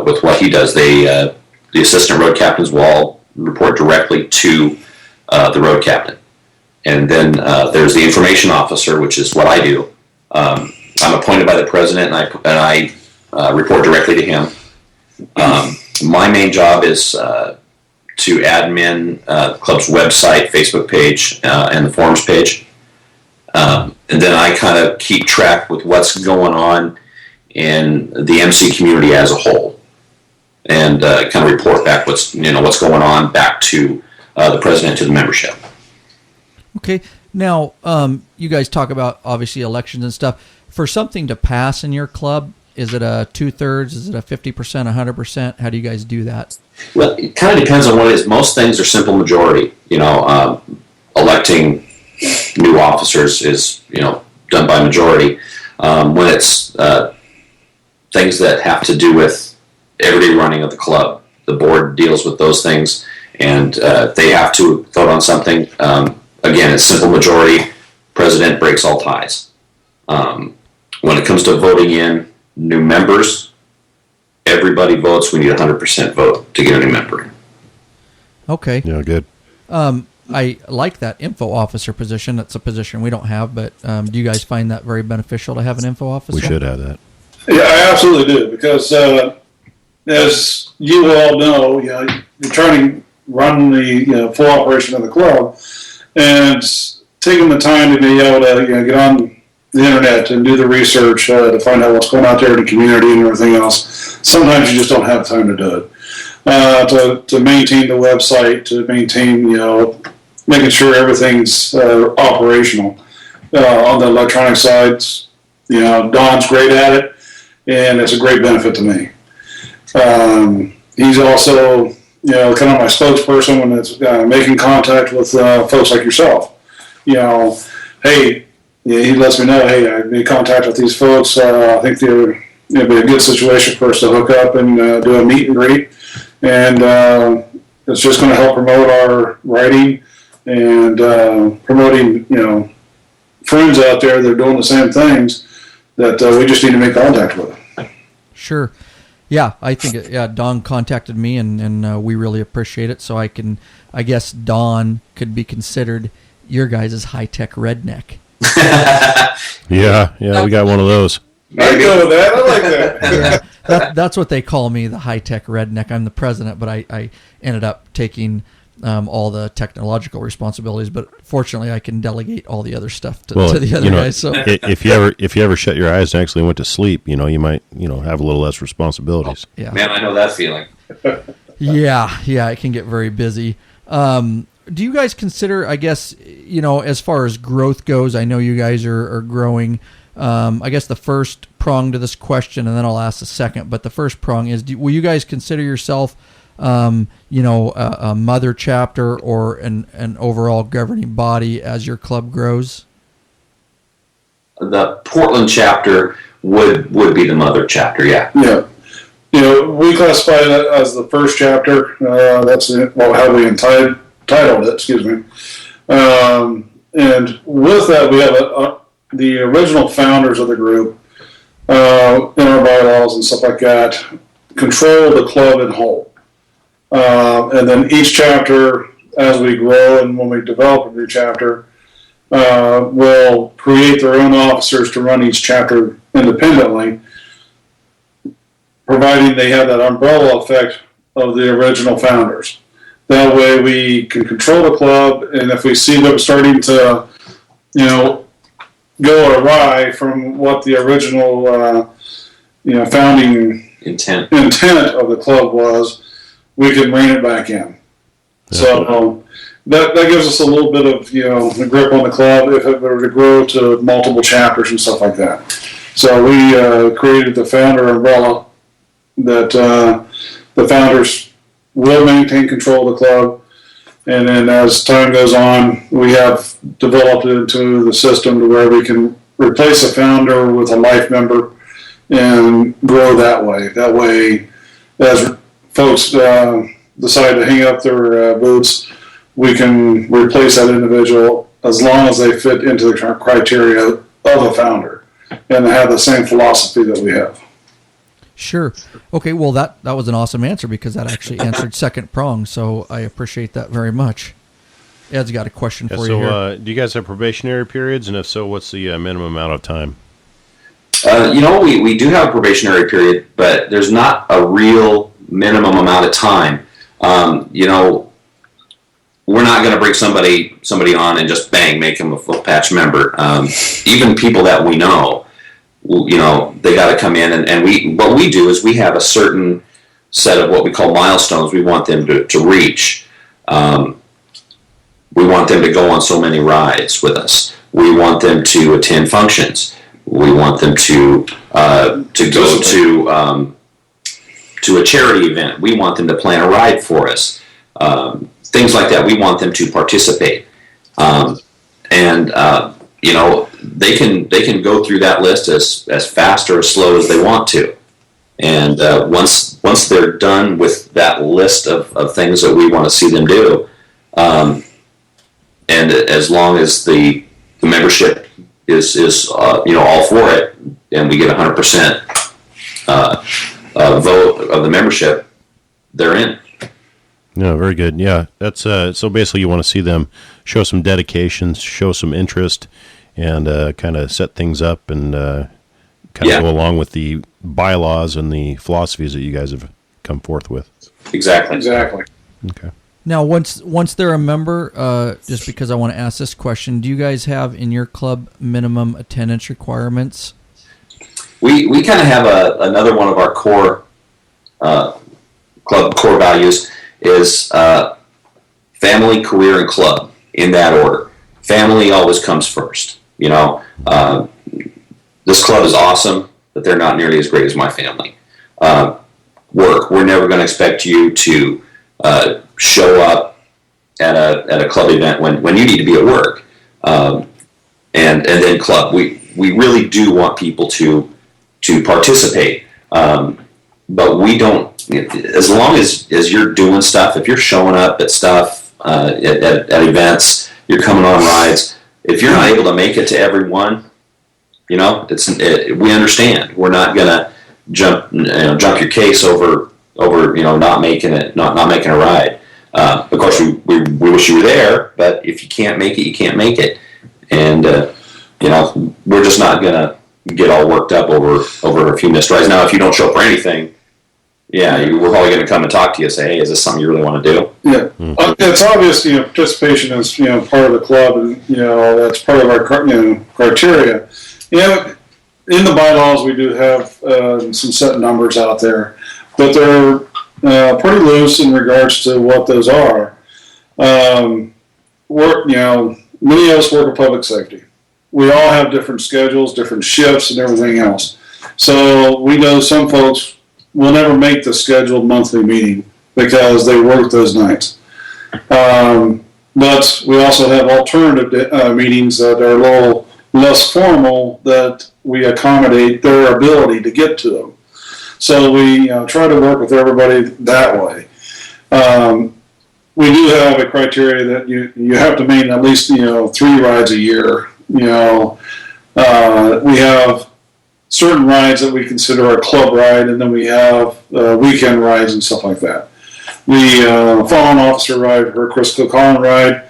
with what he does. The assistant road captains will all report directly to the road captain. And then there's the information officer, which is what I do. I'm appointed by the president, and I report directly to him. My main job is to admin the club's website, Facebook page, and the forums page. And then I kind of keep track with what's going on in the MC community as a whole, and kind of report back what's going on back to the president, to the membership. Okay. Now, you guys talk about obviously elections and stuff. For something to pass in your club, is it a 2/3? Is it a 50%, 100%? How do you guys do that? Well, it kind of depends on what it is. Most things are simple majority. Electing new officers is done by majority. When it's things that have to do with everyday running of the club, the board deals with those things, and they have to vote on something. Again, it's simple majority. President breaks all ties. When it comes to voting in new members, everybody votes. We need 100% vote to get a new member in. Okay. Yeah, good. I like that info officer position. That's a position we don't have, but do you guys find that very beneficial to have an info officer? We should have that. Yeah, I absolutely do, because as you all know, you're trying to run the full operation of the club, and taking the time to be able to get on the internet and do the research to find out what's going on out there in the community and everything else. Sometimes you just don't have time to do it. To maintain the website, to maintain, making sure everything's operational. On the electronic sides, Don's great at it, and it's a great benefit to me. He's also, kind of my spokesperson when it's making contact with folks like yourself. Hey, he lets me know, hey, I made contact with these folks. I think it'd be a good situation for us to hook up and do a meet and greet. And it's just going to help promote our writing and promoting, friends out there that are doing the same things that we just need to make contact with. Sure. Yeah, I think, Don contacted me, and we really appreciate it. So I guess Don could be considered your guys' high-tech redneck. Yeah, we got one of those. I go with that. I like that. Yeah, that's what they call me, the high-tech redneck. I'm the president, but I ended up taking all the technological responsibilities. But fortunately, I can delegate all the other stuff to the other guys. So if you ever shut your eyes and actually went to sleep, you might have a little less responsibilities. Yeah, Man, I know that feeling. yeah, it can get very busy. Do you guys consider, I guess, as far as growth goes, I know you guys are growing. I guess the first prong to this question, and then I'll ask the second, but the first prong is, will you guys consider yourself, a mother chapter or an overall governing body as your club grows? The Portland chapter would be the mother chapter, yeah. Yeah. We classify that as the first chapter. That's how we entitled it, excuse me. And with that, we have the original founders of the group in our bylaws and stuff like that, control the club and whole. And then each chapter, as we grow and when we develop a new chapter, will create their own officers to run each chapter independently, providing they have that umbrella effect of the original founders. That way we can control the club, and if we see them starting to, go awry from what the original, founding Intent. of the club was, we can rein it back in. So that gives us a little bit of the grip on the club if it were to grow to multiple chapters and stuff like that. So we created the founder umbrella that the founders will maintain control of the club, and then as time goes on, we have developed it into the system to where we can replace a founder with a life member and grow that way. That way, as folks decide to hang up their boots, we can replace that individual as long as they fit into the criteria of a founder and have the same philosophy that we have. Sure. Okay, well, that was an awesome answer because that actually answered second prong, so I appreciate that very much. Ed's got a question for you here. Do you guys have probationary periods, and if so, what's the minimum amount of time? We do have a probationary period, but there's not a real minimum amount of time. We're not going to bring somebody on and just bang, make them a full patch member. Even people that we know, they got to come in, and what we do is we have a certain set of what we call milestones we want them to reach. We want them to go on so many rides with us. We want them to attend functions. We want them to go to a charity event. We want them to plan a ride for us. Things like that. We want them to participate. They can go through that list as fast or as slow as they want to. And once they're done with that list of things that we want to see them do, and as long as the membership is all for it, and we get 100% vote of the membership, they're in. No, very good. Yeah, that's so basically you want to see them show some dedication, show some interest, and kind of set things up and kind of go along with the bylaws and the philosophies that you guys have come forth with. Exactly. Okay. Now, once they're a member, just because I want to ask this question, do you guys have in your club minimum attendance requirements? We kind of have another one of our core club core values is family, career, and club in that order. Family always comes first. This club is awesome, but they're not nearly as great as my family. Work, we're never going to expect you to show up at a club event when you need to be at work. And then club, we really do want people to participate, but we don't. As long as you're doing stuff, if you're showing up at stuff at events, you're coming on rides. If you're not able to make it to every one, we understand. We're not gonna jump your case over not making it, not making a ride. Of course, we wish you were there, but if you can't make it, you can't make it. And we're just not gonna get all worked up over a few missed rides. Now, if you don't show up for anything, we're probably going to come and talk to you and say, hey, is this something you really want to do? Yeah. It's obvious, participation is, part of the club, and, that's part of our, criteria. In the bylaws, we do have some set numbers out there, but they're pretty loose in regards to what those are. Many of us work in public safety. We all have different schedules, different shifts, and everything else. So we know some folks will never make the scheduled monthly meeting because they work those nights. But we also have alternative meetings that are a little less formal that we accommodate their ability to get to them. So we try to work with everybody that way. We do have a criteria that you have to maintain at least 3 rides a year. We have certain rides that we consider our club ride, and then we have weekend rides and stuff like that. The fallen officer ride, or Chris Cook Holland ride,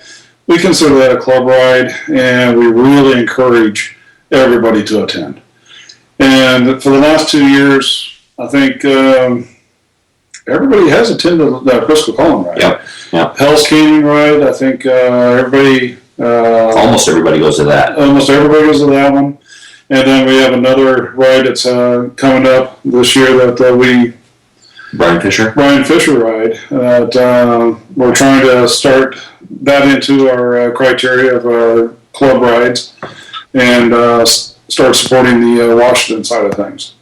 we consider that a club ride, and we really encourage everybody to attend. And for the last 2 years, I think everybody has attended the Chris Cook Holland ride. Yep. Hell's Canyon ride, I think everybody... almost everybody goes to that. Almost everybody goes to that one. And then we have another ride that's coming up this year that Brian Fisher ride. We're trying to start that into our criteria of our club rides and start supporting the Washington side of things.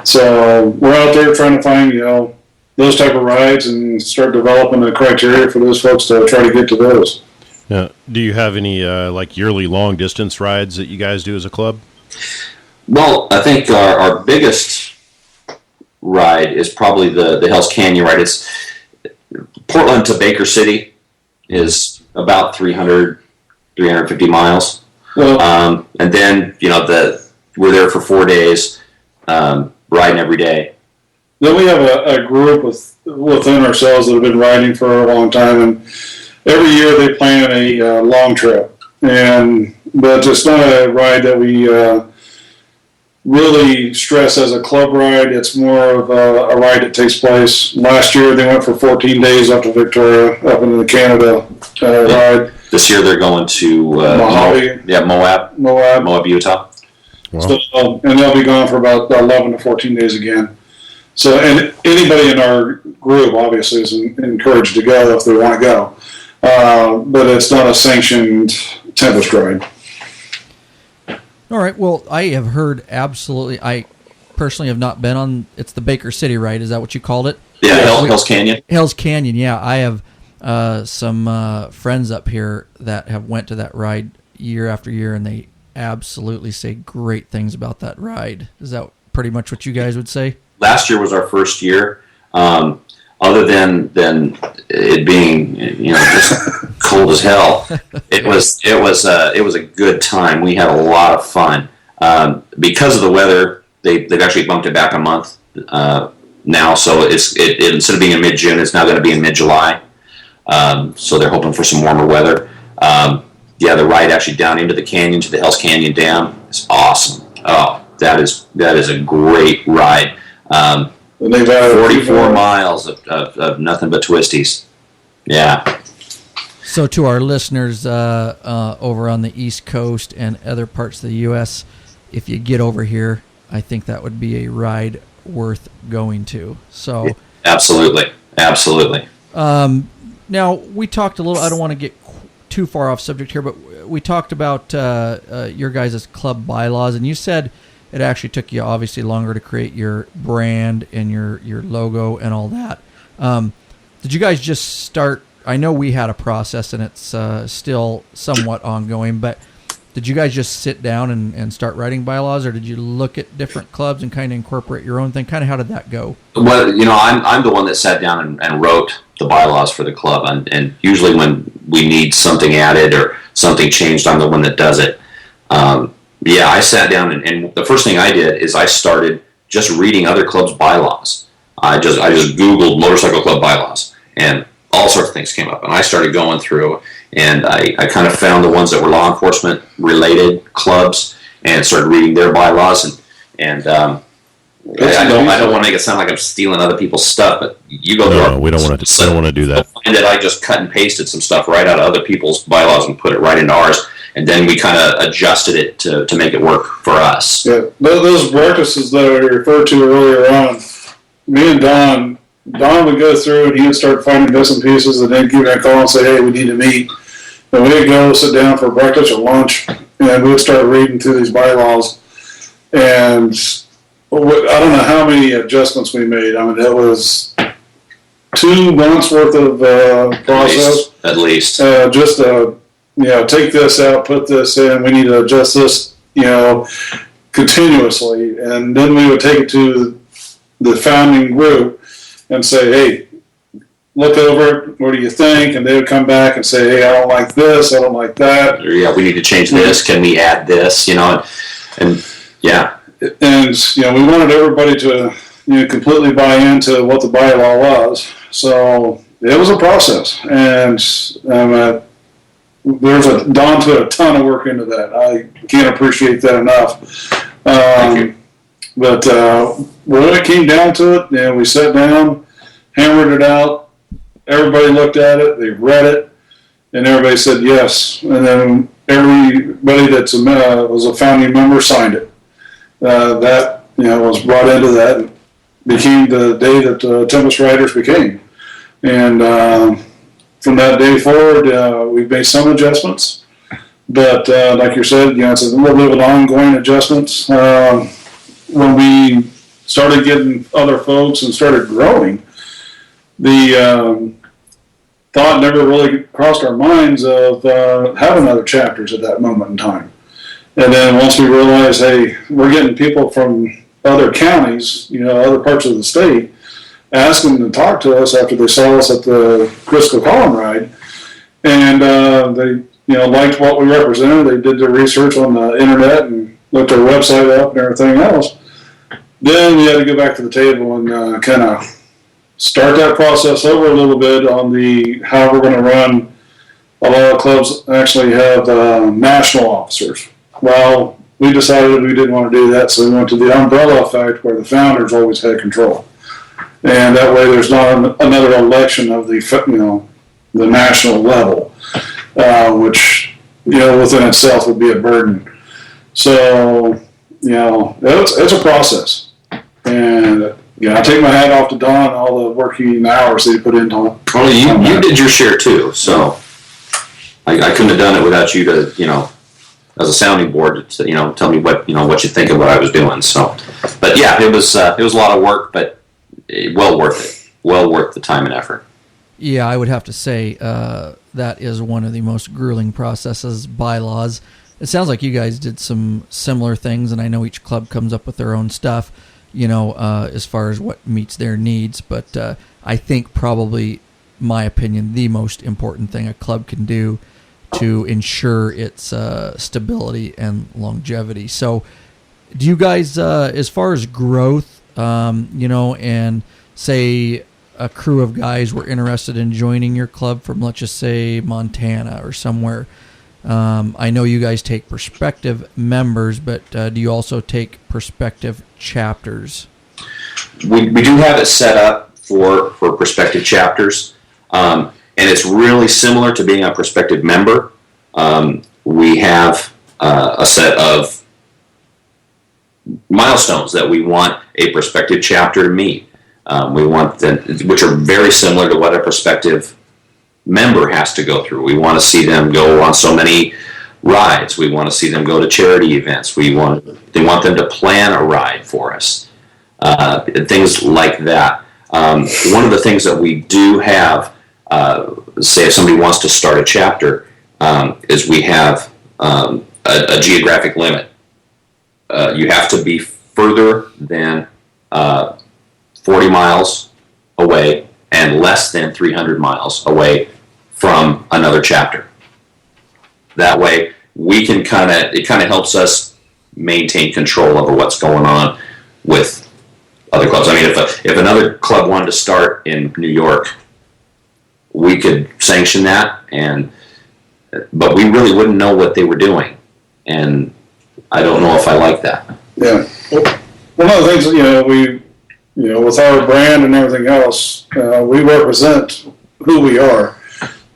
So we're out there trying to find, those type of rides and start developing a criteria for those folks to try to get to those. Now, do you have any like yearly long distance rides that you guys do as a club? Well, I think our biggest ride is probably the Hell's Canyon ride. It's Portland to Baker City is about 350 miles. Well, and then, we're there for 4 days, riding every day. Then we have a group within ourselves that have been riding for a long time, and every year they plan a long trip. But it's not a ride that we really stress as a club ride. It's more of a ride that takes place. Last year they went for 14 days up to Victoria, up into the Canada ride. This year they're going to Moab, Utah. Wow. So, and they'll be gone for about 11 to 14 days again. So, and anybody in our group obviously is encouraged to go if they want to go. But it's not a sanctioned Tempest ride. All right. Well, I have heard absolutely. I personally have not been on. It's the Baker City ride. Is that what you called it? Yeah, Hell's Canyon. Hell's Canyon. Yeah, I have some friends up here that have went to that ride year after year, and they absolutely say great things about that ride. Is that pretty much what you guys would say? Last year was our first year. Other than it being just cold as hell, it was a good time. We had a lot of fun because of the weather. They've actually bumped it back a month now, so it instead of being in mid-June, it's now going to be in mid-July. So they're hoping for some warmer weather. The ride actually down into the canyon to the Hell's Canyon Dam is awesome. Oh, that is a great ride. And they've had 44 miles of nothing but twisties. Yeah. So to our listeners over on the East Coast and other parts of the U.S., if you get over here, I think that would be a ride worth going to. So absolutely. Now, we talked a little, I don't want to get too far off subject here, but we talked about your guys' club bylaws, and you said it actually took you obviously longer to create your brand and your logo and all that. Did you guys just start? I know we had a process and it's still somewhat ongoing, but did you guys just sit down and start writing bylaws, or did you look at different clubs and kind of incorporate your own thing? Kind of how did that go? Well, I'm the one that sat down and wrote the bylaws for the club, and usually when we need something added or something changed, I'm the one that does it. I sat down and the first thing I did is I started just reading other clubs' bylaws. I just Googled motorcycle club bylaws, and all sorts of things came up. And I started going through, and I kind of found the ones that were law enforcement related clubs and started reading their bylaws. And I don't want to make it sound like I'm stealing other people's stuff, but you go No, we don't want to. I don't want to do that. Find that I just cut and pasted some stuff right out of other people's bylaws and put it right into ours. And then we kind of adjusted it to make it work for us. Yeah, those practices that I referred to earlier on, me and Don would go through and he would start finding bits and pieces, and then give me a call and say, hey, we need to meet. And we'd go sit down for breakfast or lunch, and we would start reading through these bylaws. And I don't know how many adjustments we made. I mean, it was 2 months worth of process. At least. Just take this out, put this in, we need to adjust this, continuously. And then we would take it to the founding group and say, hey, look over it, what do you think? And they would come back and say, hey, I don't like this, I don't like that. Yeah, we need to change this, can we add this, And and we wanted everybody to completely buy into what the bylaw was. So it was a process, and there's Don put a ton of work into that. I can't appreciate that enough. But when it came down to it, we sat down, hammered it out. Everybody looked at it, they read it, and everybody said yes. And then everybody that was a founding member signed it. That was brought into that and became the day that Tempest Riders became. And from that day forward, we've made some adjustments. But like you said, it's a little bit of an ongoing adjustment. When we started getting other folks and started growing, the thought never really crossed our minds of having other chapters at that moment in time. And then once we realized, hey, we're getting people from other counties, other parts of the state, asking to talk to us after they saw us at the Crisco Column Ride, and they liked what we represented. They did their research on the internet and looked our website up and everything else. Then we had to go back to the table and kind of start that process over a little bit on how we're going to run. A lot of clubs actually have national officers. Well, we decided we didn't want to do that, so we went to the umbrella effect where the founders always had control. And that way there's not another election of the national level, which, within itself would be a burden. So, it's a process. And, I take my hat off to Don, all the working hours that he put into it. Well, you did your share too, so I couldn't have done it without you to, as a sounding board, to, tell me what you think of what I was doing. So, but yeah, it was a lot of work, but well worth it. Well worth the time and effort. Yeah, I would have to say that is one of the most grueling processes, bylaws. It sounds like you guys did some similar things, and I know each club comes up with their own stuff, as far as what meets their needs. But I think probably, my opinion, the most important thing a club can do to ensure its stability and longevity. So do you guys, as far as growth, and say a crew of guys were interested in joining your club from, let's just say, Montana or somewhere. I know you guys take prospective members, but do you also take prospective chapters? We do have it set up for prospective chapters, and it's really similar to being a prospective member. We have a set of milestones that we want a prospective chapter to meet. We want which are very similar to what a prospective member has to go through. We want to see them go on so many rides. We want to see them go to charity events. They want them to plan a ride for us. Things like that. One of the things that we do have, say if somebody wants to start a chapter, is we have a geographic limit. You have to be further than 40 miles away and less than 300 miles away from another chapter. That way, it kind of helps us maintain control over what's going on with other clubs. I mean, if another club wanted to start in New York, we could sanction that, but we really wouldn't know what they were doing, and I don't know if I like that. Yeah. One of the things, with our brand and everything else, we represent who we are.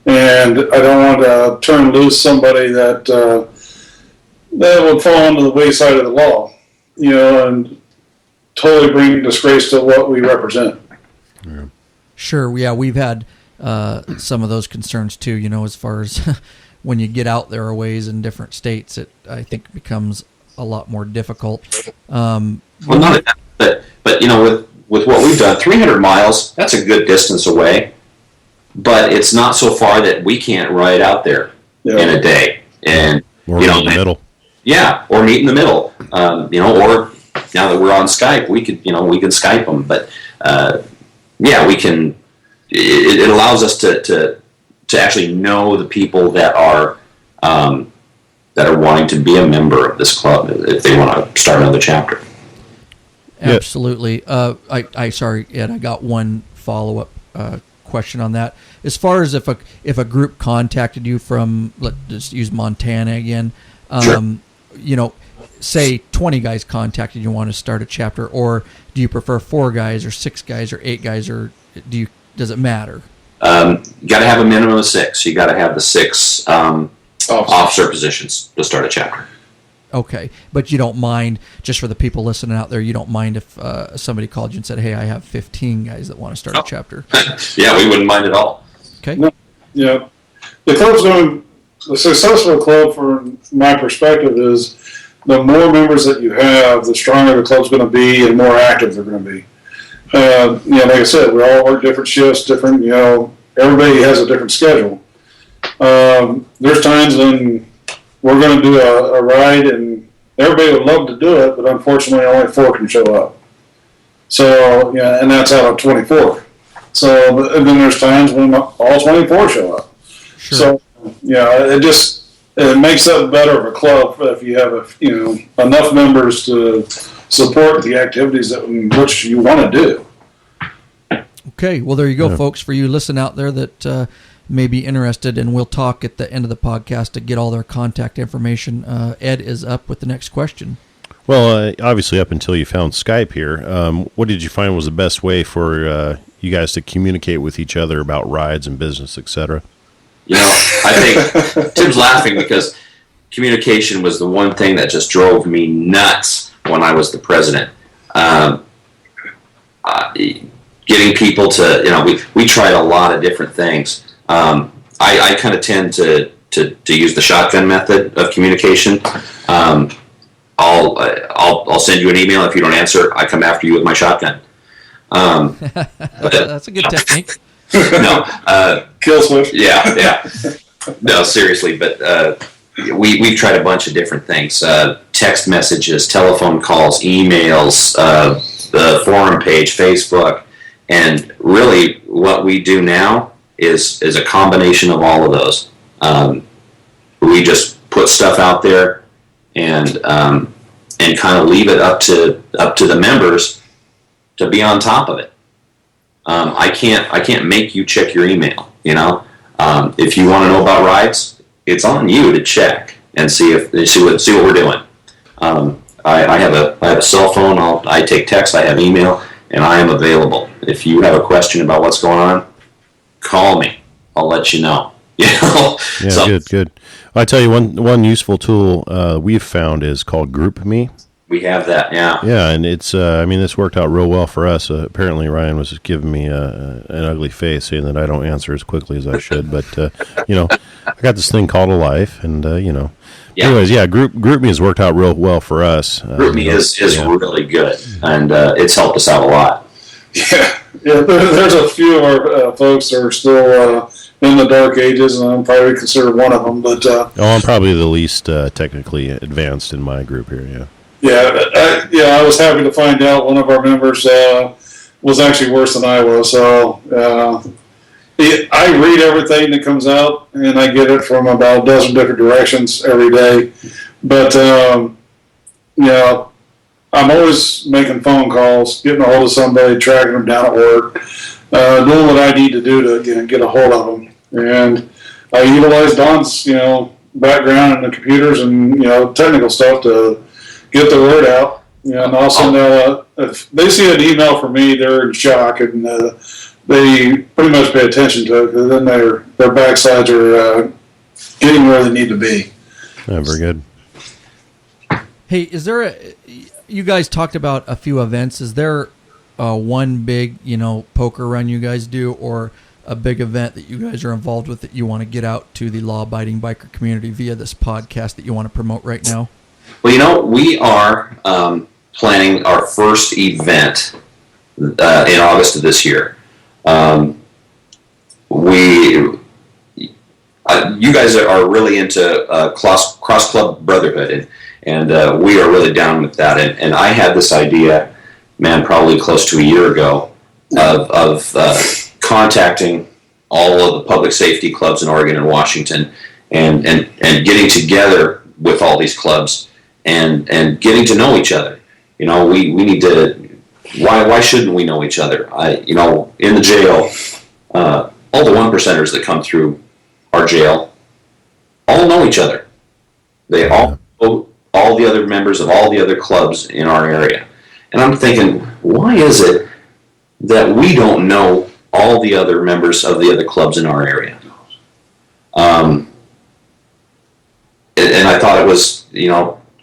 And I don't want to turn loose somebody that would fall under the wayside of the law, and totally bring disgrace to what we represent. Yeah. Sure, yeah, we've had some of those concerns too, as far as when you get out there a ways in different states, it, I think, becomes a lot more difficult. Well, not that, but with what we've done, 300 miles, that's a good distance away, but it's not so far that we can't ride out there in a day. And, or meet in the middle. Yeah, or meet in the middle. Or now that we're on Skype, we can Skype them, but we can, it allows us to actually know the people that are wanting to be a member of this club if they want to start another chapter. Absolutely. I sorry, Ed, I got one follow-up question on that. As far as if a group contacted you from, let's just use Montana again, Sure. Say 20 guys contacted you, want to start a chapter, or do you prefer 4 guys or 6 guys or 8 guys, or does it matter? You got to have a minimum of 6. You got to have the 6 officer positions to start a chapter. Okay, but you don't mind, just for the people listening out there, you don't mind if somebody called you and said, hey, I have 15 guys that want to start a chapter? Yeah, we wouldn't mind at all. Okay. No, yeah. The successful club, from my perspective, is the more members that you have, the stronger the club's going to be and more active they're going to be. Like I said, we all work different shifts, different, everybody has a different schedule. There's times when we're going to do a ride and everybody would love to do it, but unfortunately only 4 can show up. So, and that's out of 24. So, and then there's times when all 24 show up. Sure. So, it makes it better of a club if you have enough members to support the activities which you want to do. Okay, well, there you go, folks. For you listen out there that may be interested, and we'll talk at the end of the podcast to get all their contact information. Ed is up with the next question. Well, obviously, up until you found Skype here, what did you find was the best way for you guys to communicate with each other about rides and business, etc.? I think Tim's laughing because communication was the one thing that just drove me nuts when I was the president. Getting people to, we tried a lot of different things. I kind of tend to use the shotgun method of communication. I'll send you an email. If you don't answer, I come after you with my shotgun. That's a good technique. No, Kill switch. Yeah. No, seriously, but we've tried a bunch of different things: text messages, telephone calls, emails, the forum page, Facebook, and really, what we do now is a combination of all of those. We just put stuff out there and kind of leave it up to the members to be on top of it. I can't make you check your email. If you want to know about rides, it's on you to check and see what we're doing. I have a cell phone. I take text. I have email, and I am available. If you have a question about what's going on, call me. I'll let you know. Yeah, so, good. Well, I tell you, one useful tool we've found is called GroupMe. We have that, yeah. Yeah, and it's, this worked out real well for us. Apparently, Ryan was giving me an ugly face, saying that I don't answer as quickly as I should. But, I got this thing called a life, and, Yeah. Anyways, yeah, GroupMe has worked out real well for us. GroupMe is really good, and it's helped us out a lot. Yeah. There's a few of our folks that are still in the dark ages, and I'm probably considered one of them. But I'm probably the least technically advanced in my group here. Yeah. I was happy to find out one of our members was actually worse than I was. So I read everything that comes out, and I get it from about a dozen different directions every day. But I'm always making phone calls, getting a hold of somebody, tracking them down at work, doing what I need to do to get a hold of them. And I utilize Don's background in the computers and technical stuff to get the word out. And also if they see an email from me, they're in shock, and they pretty much pay attention to it, because then their backsides are getting where they need to be. Yeah, very good. Hey, you guys talked about a few events. Is there one big, poker run you guys do, or a big event that you guys are involved with that you want to get out to the law-abiding biker community via this podcast that you want to promote right now? Well, we are planning our first event in August of this year. You guys are really into cross club brotherhood, and we are really down with that. And I had this idea, probably close to a year ago, of contacting all of the public safety clubs in Oregon and Washington, and getting together with all these clubs and getting to know each other. We need to why shouldn't we know each other? In the jail, all the 1%ers that come through our jail all know each other. They all know all the other members of all the other clubs in our area. And I'm thinking, why is it that we don't know all the other members of the other clubs in our area? And I thought it was,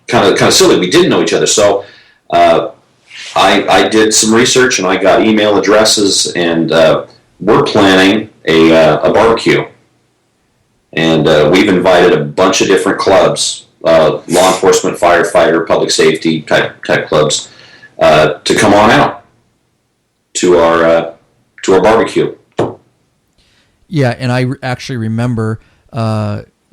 kind of silly. We didn't know each other. So I did some research, and I got email addresses, and we're planning a barbecue. And we've invited a bunch of different clubs, law enforcement, firefighter, public safety type clubs, to come on out to our barbecue. Yeah, and I actually remember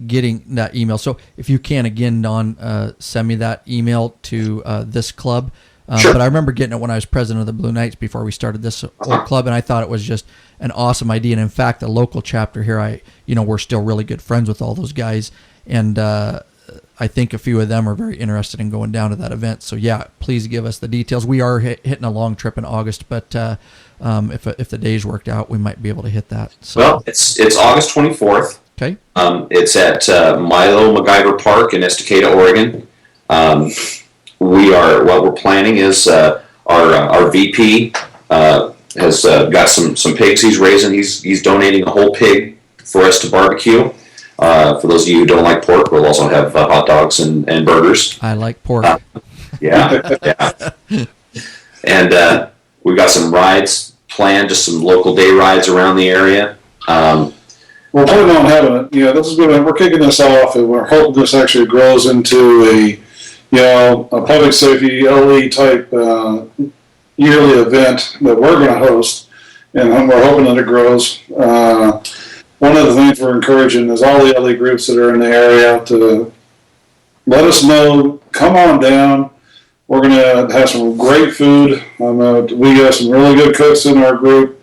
getting that email. So if you can, again, Don, send me that email to this club. Sure. But I remember getting it when I was president of the Blue Knights before we started this whole club, and I thought it was just an awesome idea. And in fact, the local chapter here, we're still really good friends with all those guys, and I think a few of them are very interested in going down to that event. So yeah, please give us the details. We are hitting a long trip in August, but if the days worked out, we might be able to hit that. So. Well, it's August 24th. Okay. It's at Milo MacGyver Park in Estacada, Oregon. What we're planning is our VP has got some pigs he's raising. He's donating a whole pig for us to barbecue. For those of you who don't like pork, we'll also have hot dogs and burgers. I like pork. Yeah. And we've got some rides planned, just some local day rides around the area. We're planning on having it. This is good. We're kicking this off, and we're hoping this actually grows into a public safety LE type yearly event that we're going to host, and we're hoping that it grows. One of the things we're encouraging is all the LE groups that are in the area to let us know, come on down. We're going to have some great food. We got some really good cooks in our group.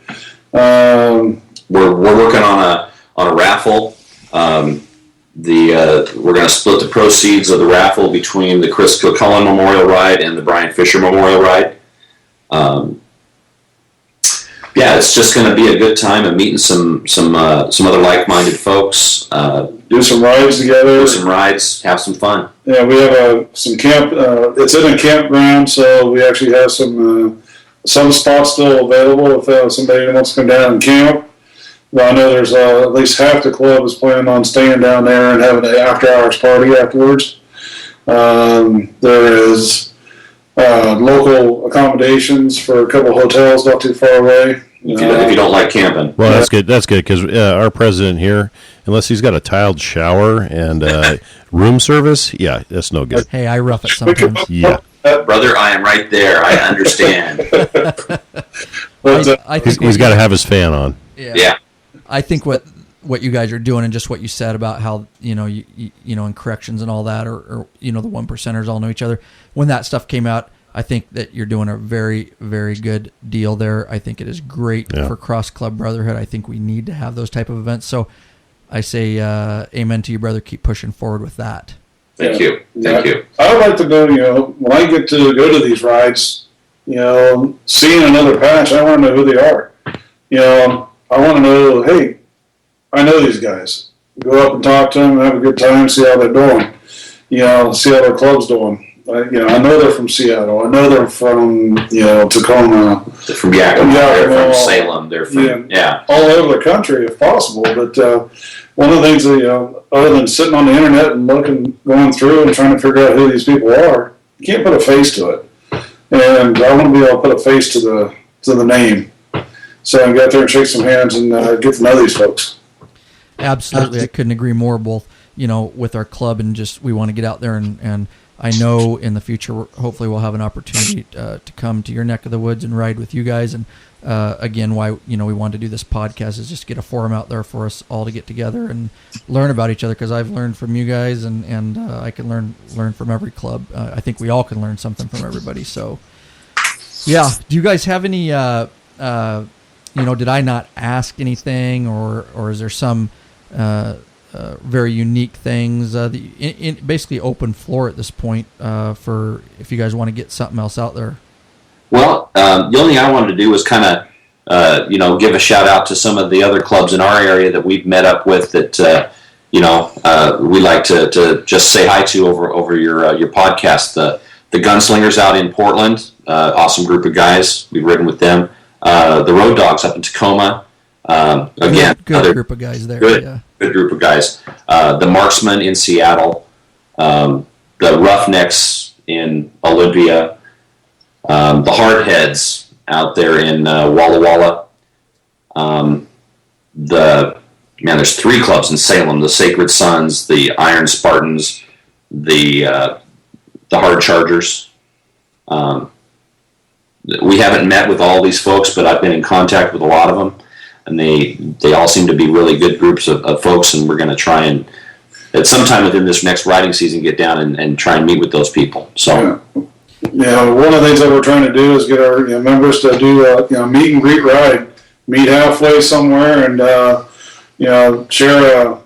We're working on a raffle. We're going to split the proceeds of the raffle between the Chris Kilcullen Memorial Ride and the Brian Fisher Memorial Ride. It's just going to be a good time of meeting some other like-minded folks. Do some rides together. Do some rides. Have some fun. Yeah, we have some camp. It's in a campground, so we actually have some spots still available if somebody wants to come down and camp. Well, I know there's at least half the club is planning on staying down there and having an after-hours party afterwards. There is local accommodations for a couple hotels not too far away. If you don't like camping. Well, that's good. That's good because our president here, unless he's got a tiled shower and room service, that's no good. Hey, I rough it sometimes. Yeah. Brother, I am right there. I understand. I think he's got to have his fan on. Yeah. I think what you guys are doing, and just what you said about how you in corrections and all that, or the 1%ers all know each other. When that stuff came out, I think that you're doing a very, very good deal there. I think it is great for cross club brotherhood. I think we need to have those type of events. So I say amen to you, brother. Keep pushing forward with that. Thank you. I would like to go. When I get to go to these rides, seeing another patch, I want to know who they are. I want to know, hey, I know these guys. Go up and talk to them and have a good time, see how they're doing. See how their club's doing. I know they're from Seattle. I know they're from, Tacoma. They're from Yakima. They're from Salem. They're from, all over the country if possible. But one of the things that, other than sitting on the internet and going through and trying to figure out who these people are, you can't put a face to it. And I want to be able to put a face to the name. So I can get out there and shake some hands and get to know these folks. Absolutely. I couldn't agree more, both, with our club, and just we want to get out there and I know in the future, hopefully we'll have an opportunity to come to your neck of the woods and ride with you guys. And again, why we wanted to do this podcast is just to get a forum out there for us all to get together and learn about each other, because I've learned from you guys, and I can learn from every club. I think we all can learn something from everybody. So, yeah. Do you guys have any, did I not ask anything, or is there some very unique things? Basically open floor at this point for if you guys want to get something else out there. Well, the only thing I wanted to do was kind of, give a shout out to some of the other clubs in our area that we've met up with that, we like to just say hi to over your podcast. The Gunslingers out in Portland, awesome group of guys. We've ridden with them. The Road Dogs up in Tacoma. Again, good group of guys there. Good group of guys. The Marksmen in Seattle. The Roughnecks in Olympia. The Hardheads out there in Walla Walla. There's 3 clubs in Salem: the Sacred Sons, the Iron Spartans, the Hard Chargers. We haven't met with all these folks, but I've been in contact with a lot of them, and they all seem to be really good groups of folks, and we're going to try and, at some time within this next riding season, get down and try and meet with those people. So, one of the things that we're trying to do is get our members to do a meet and greet ride, meet halfway somewhere, and share a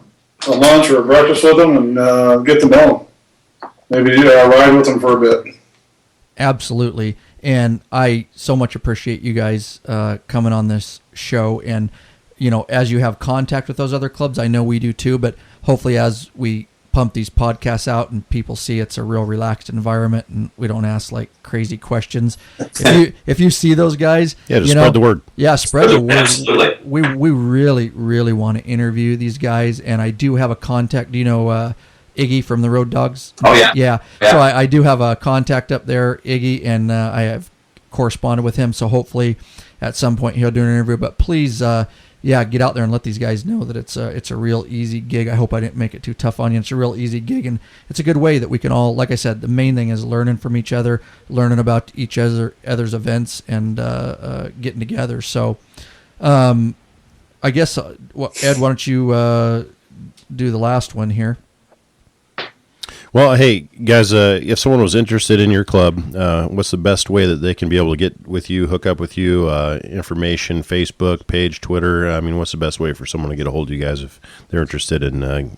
lunch or a breakfast with them, and get to know them. Maybe ride with them for a bit. Absolutely. And I so much appreciate you guys coming on this show. And, as you have contact with those other clubs, I know we do too, but hopefully as we pump these podcasts out and people see it's a real relaxed environment and we don't ask like crazy questions. If you see those guys, spread the word. Yeah, spread the word. Absolutely. We really, really want to interview these guys. And I do have a contact. Do you know Iggy from the Road Dogs? Oh, yeah. Yeah. So I do have a contact up there, Iggy, and I have corresponded with him. So hopefully at some point he'll do an interview. But please, get out there and let these guys know that it's a real easy gig. I hope I didn't make it too tough on you. It's a real easy gig, and it's a good way that we can all, like I said, the main thing is learning from each other, learning about each other's events, and getting together. So I guess, Ed, why don't you do the last one here? Well, hey, guys, if someone was interested in your club, what's the best way that they can be able to get with you, hook up with you, information, Facebook, page, Twitter? I mean, what's the best way for someone to get a hold of you guys if they're interested in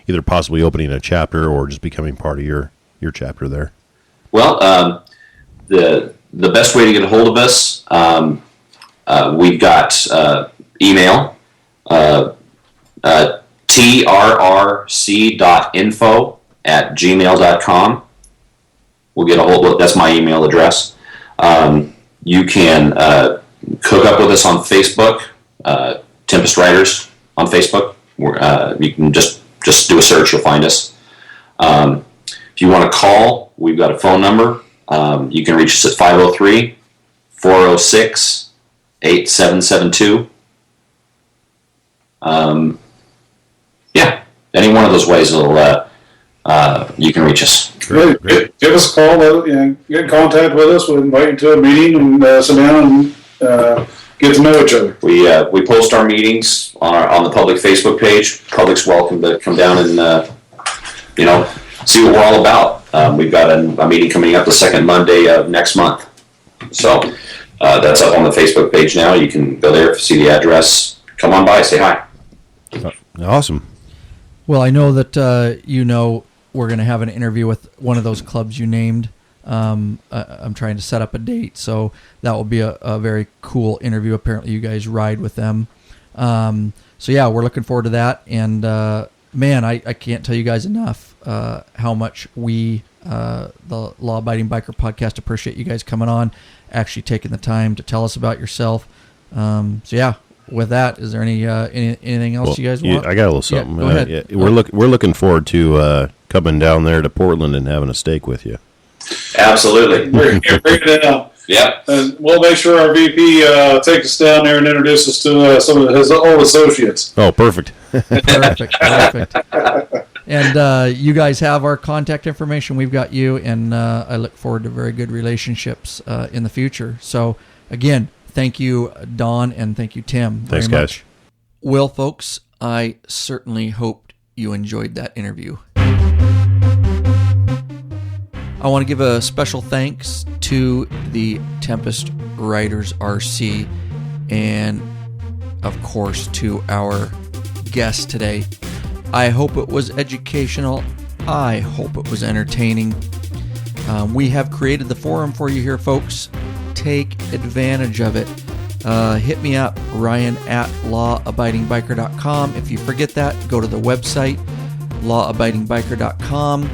either possibly opening a chapter or just becoming part of your chapter there? Well, the best way to get a hold of us, we've got email, trrc.info@gmail.com. We'll get a hold of, that's my email address. You can hook up with us on Facebook, Tempest Riders on Facebook. You can just do a search, you'll find us. If you want to call, we've got a phone number. You can reach us at 503-406-8772. Any one of those ways will you can reach us. Great. Give us a call. Get in contact with us. We'll invite you to a meeting and sit down and get to know each other. We post our meetings on the public Facebook page. Public's welcome to come down and see what we're all about. We've got a meeting coming up the second Monday of next month. So that's up on the Facebook page now. You can go there, see the address. Come on by, say hi. Awesome. Well, I know that we're going to have an interview with one of those clubs you named. I'm trying to set up a date, so that will be a very cool interview. Apparently, you guys ride with them. We're looking forward to that. And man, I can't tell you guys enough how much we, the Law Abiding Biker Podcast, appreciate you guys coming on, actually taking the time to tell us about yourself. With that, is there anything else you guys want? I got a little something. Go ahead. We're looking forward to coming down there to Portland and having a steak with you. Absolutely. We're ready now. Yeah. And we'll make sure our VP takes us down there and introduces us to some of his old associates. Oh, perfect. Perfect. And you guys have our contact information. We've got you, and I look forward to very good relationships in the future. So, again, thank you, Don, and thank you, Tim. Thanks, very much. guys. Well, folks, I certainly hoped you enjoyed that interview. I want to give a special thanks to the Tempest Riders RC and, of course, to our guest today. I hope it was educational. I hope it was entertaining. We have created the forum for you here, folks. take advantage of it. Hit me up, Ryan at lawabidingbiker.com. If you forget that, go to the website, lawabidingbiker.com.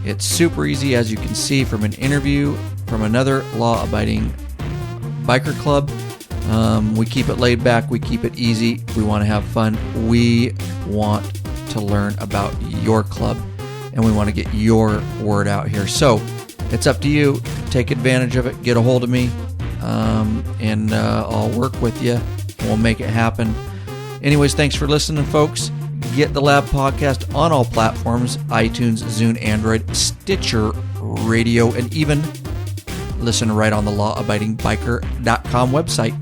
It's super easy, as you can see from an interview from another law-abiding biker club. We keep it laid back. We keep it easy. We want to have fun. We want to learn about your club, and we want to get your word out here. So it's up to you. Take advantage of it. Get a hold of me, and I'll work with you. We'll make it happen. Anyways, thanks for listening, folks. Get the Lab Podcast on all platforms: iTunes, Zune, Android, Stitcher, Radio, and even listen right on the lawabidingbiker.com website.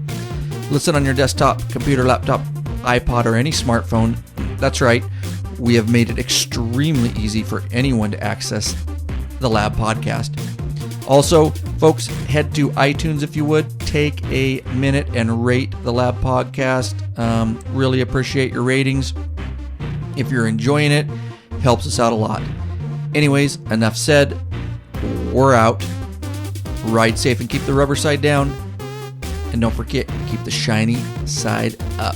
Listen on your desktop, computer, laptop, iPod, or any smartphone. That's right. We have made it extremely easy for anyone to access the Lab Podcast. Also, folks, head to iTunes if you would. Take a minute and rate the Lab Podcast. Really appreciate your ratings. If you're enjoying it, helps us out a lot. Anyways, enough said. We're out. Ride safe and keep the rubber side down. And don't forget, keep the shiny side up.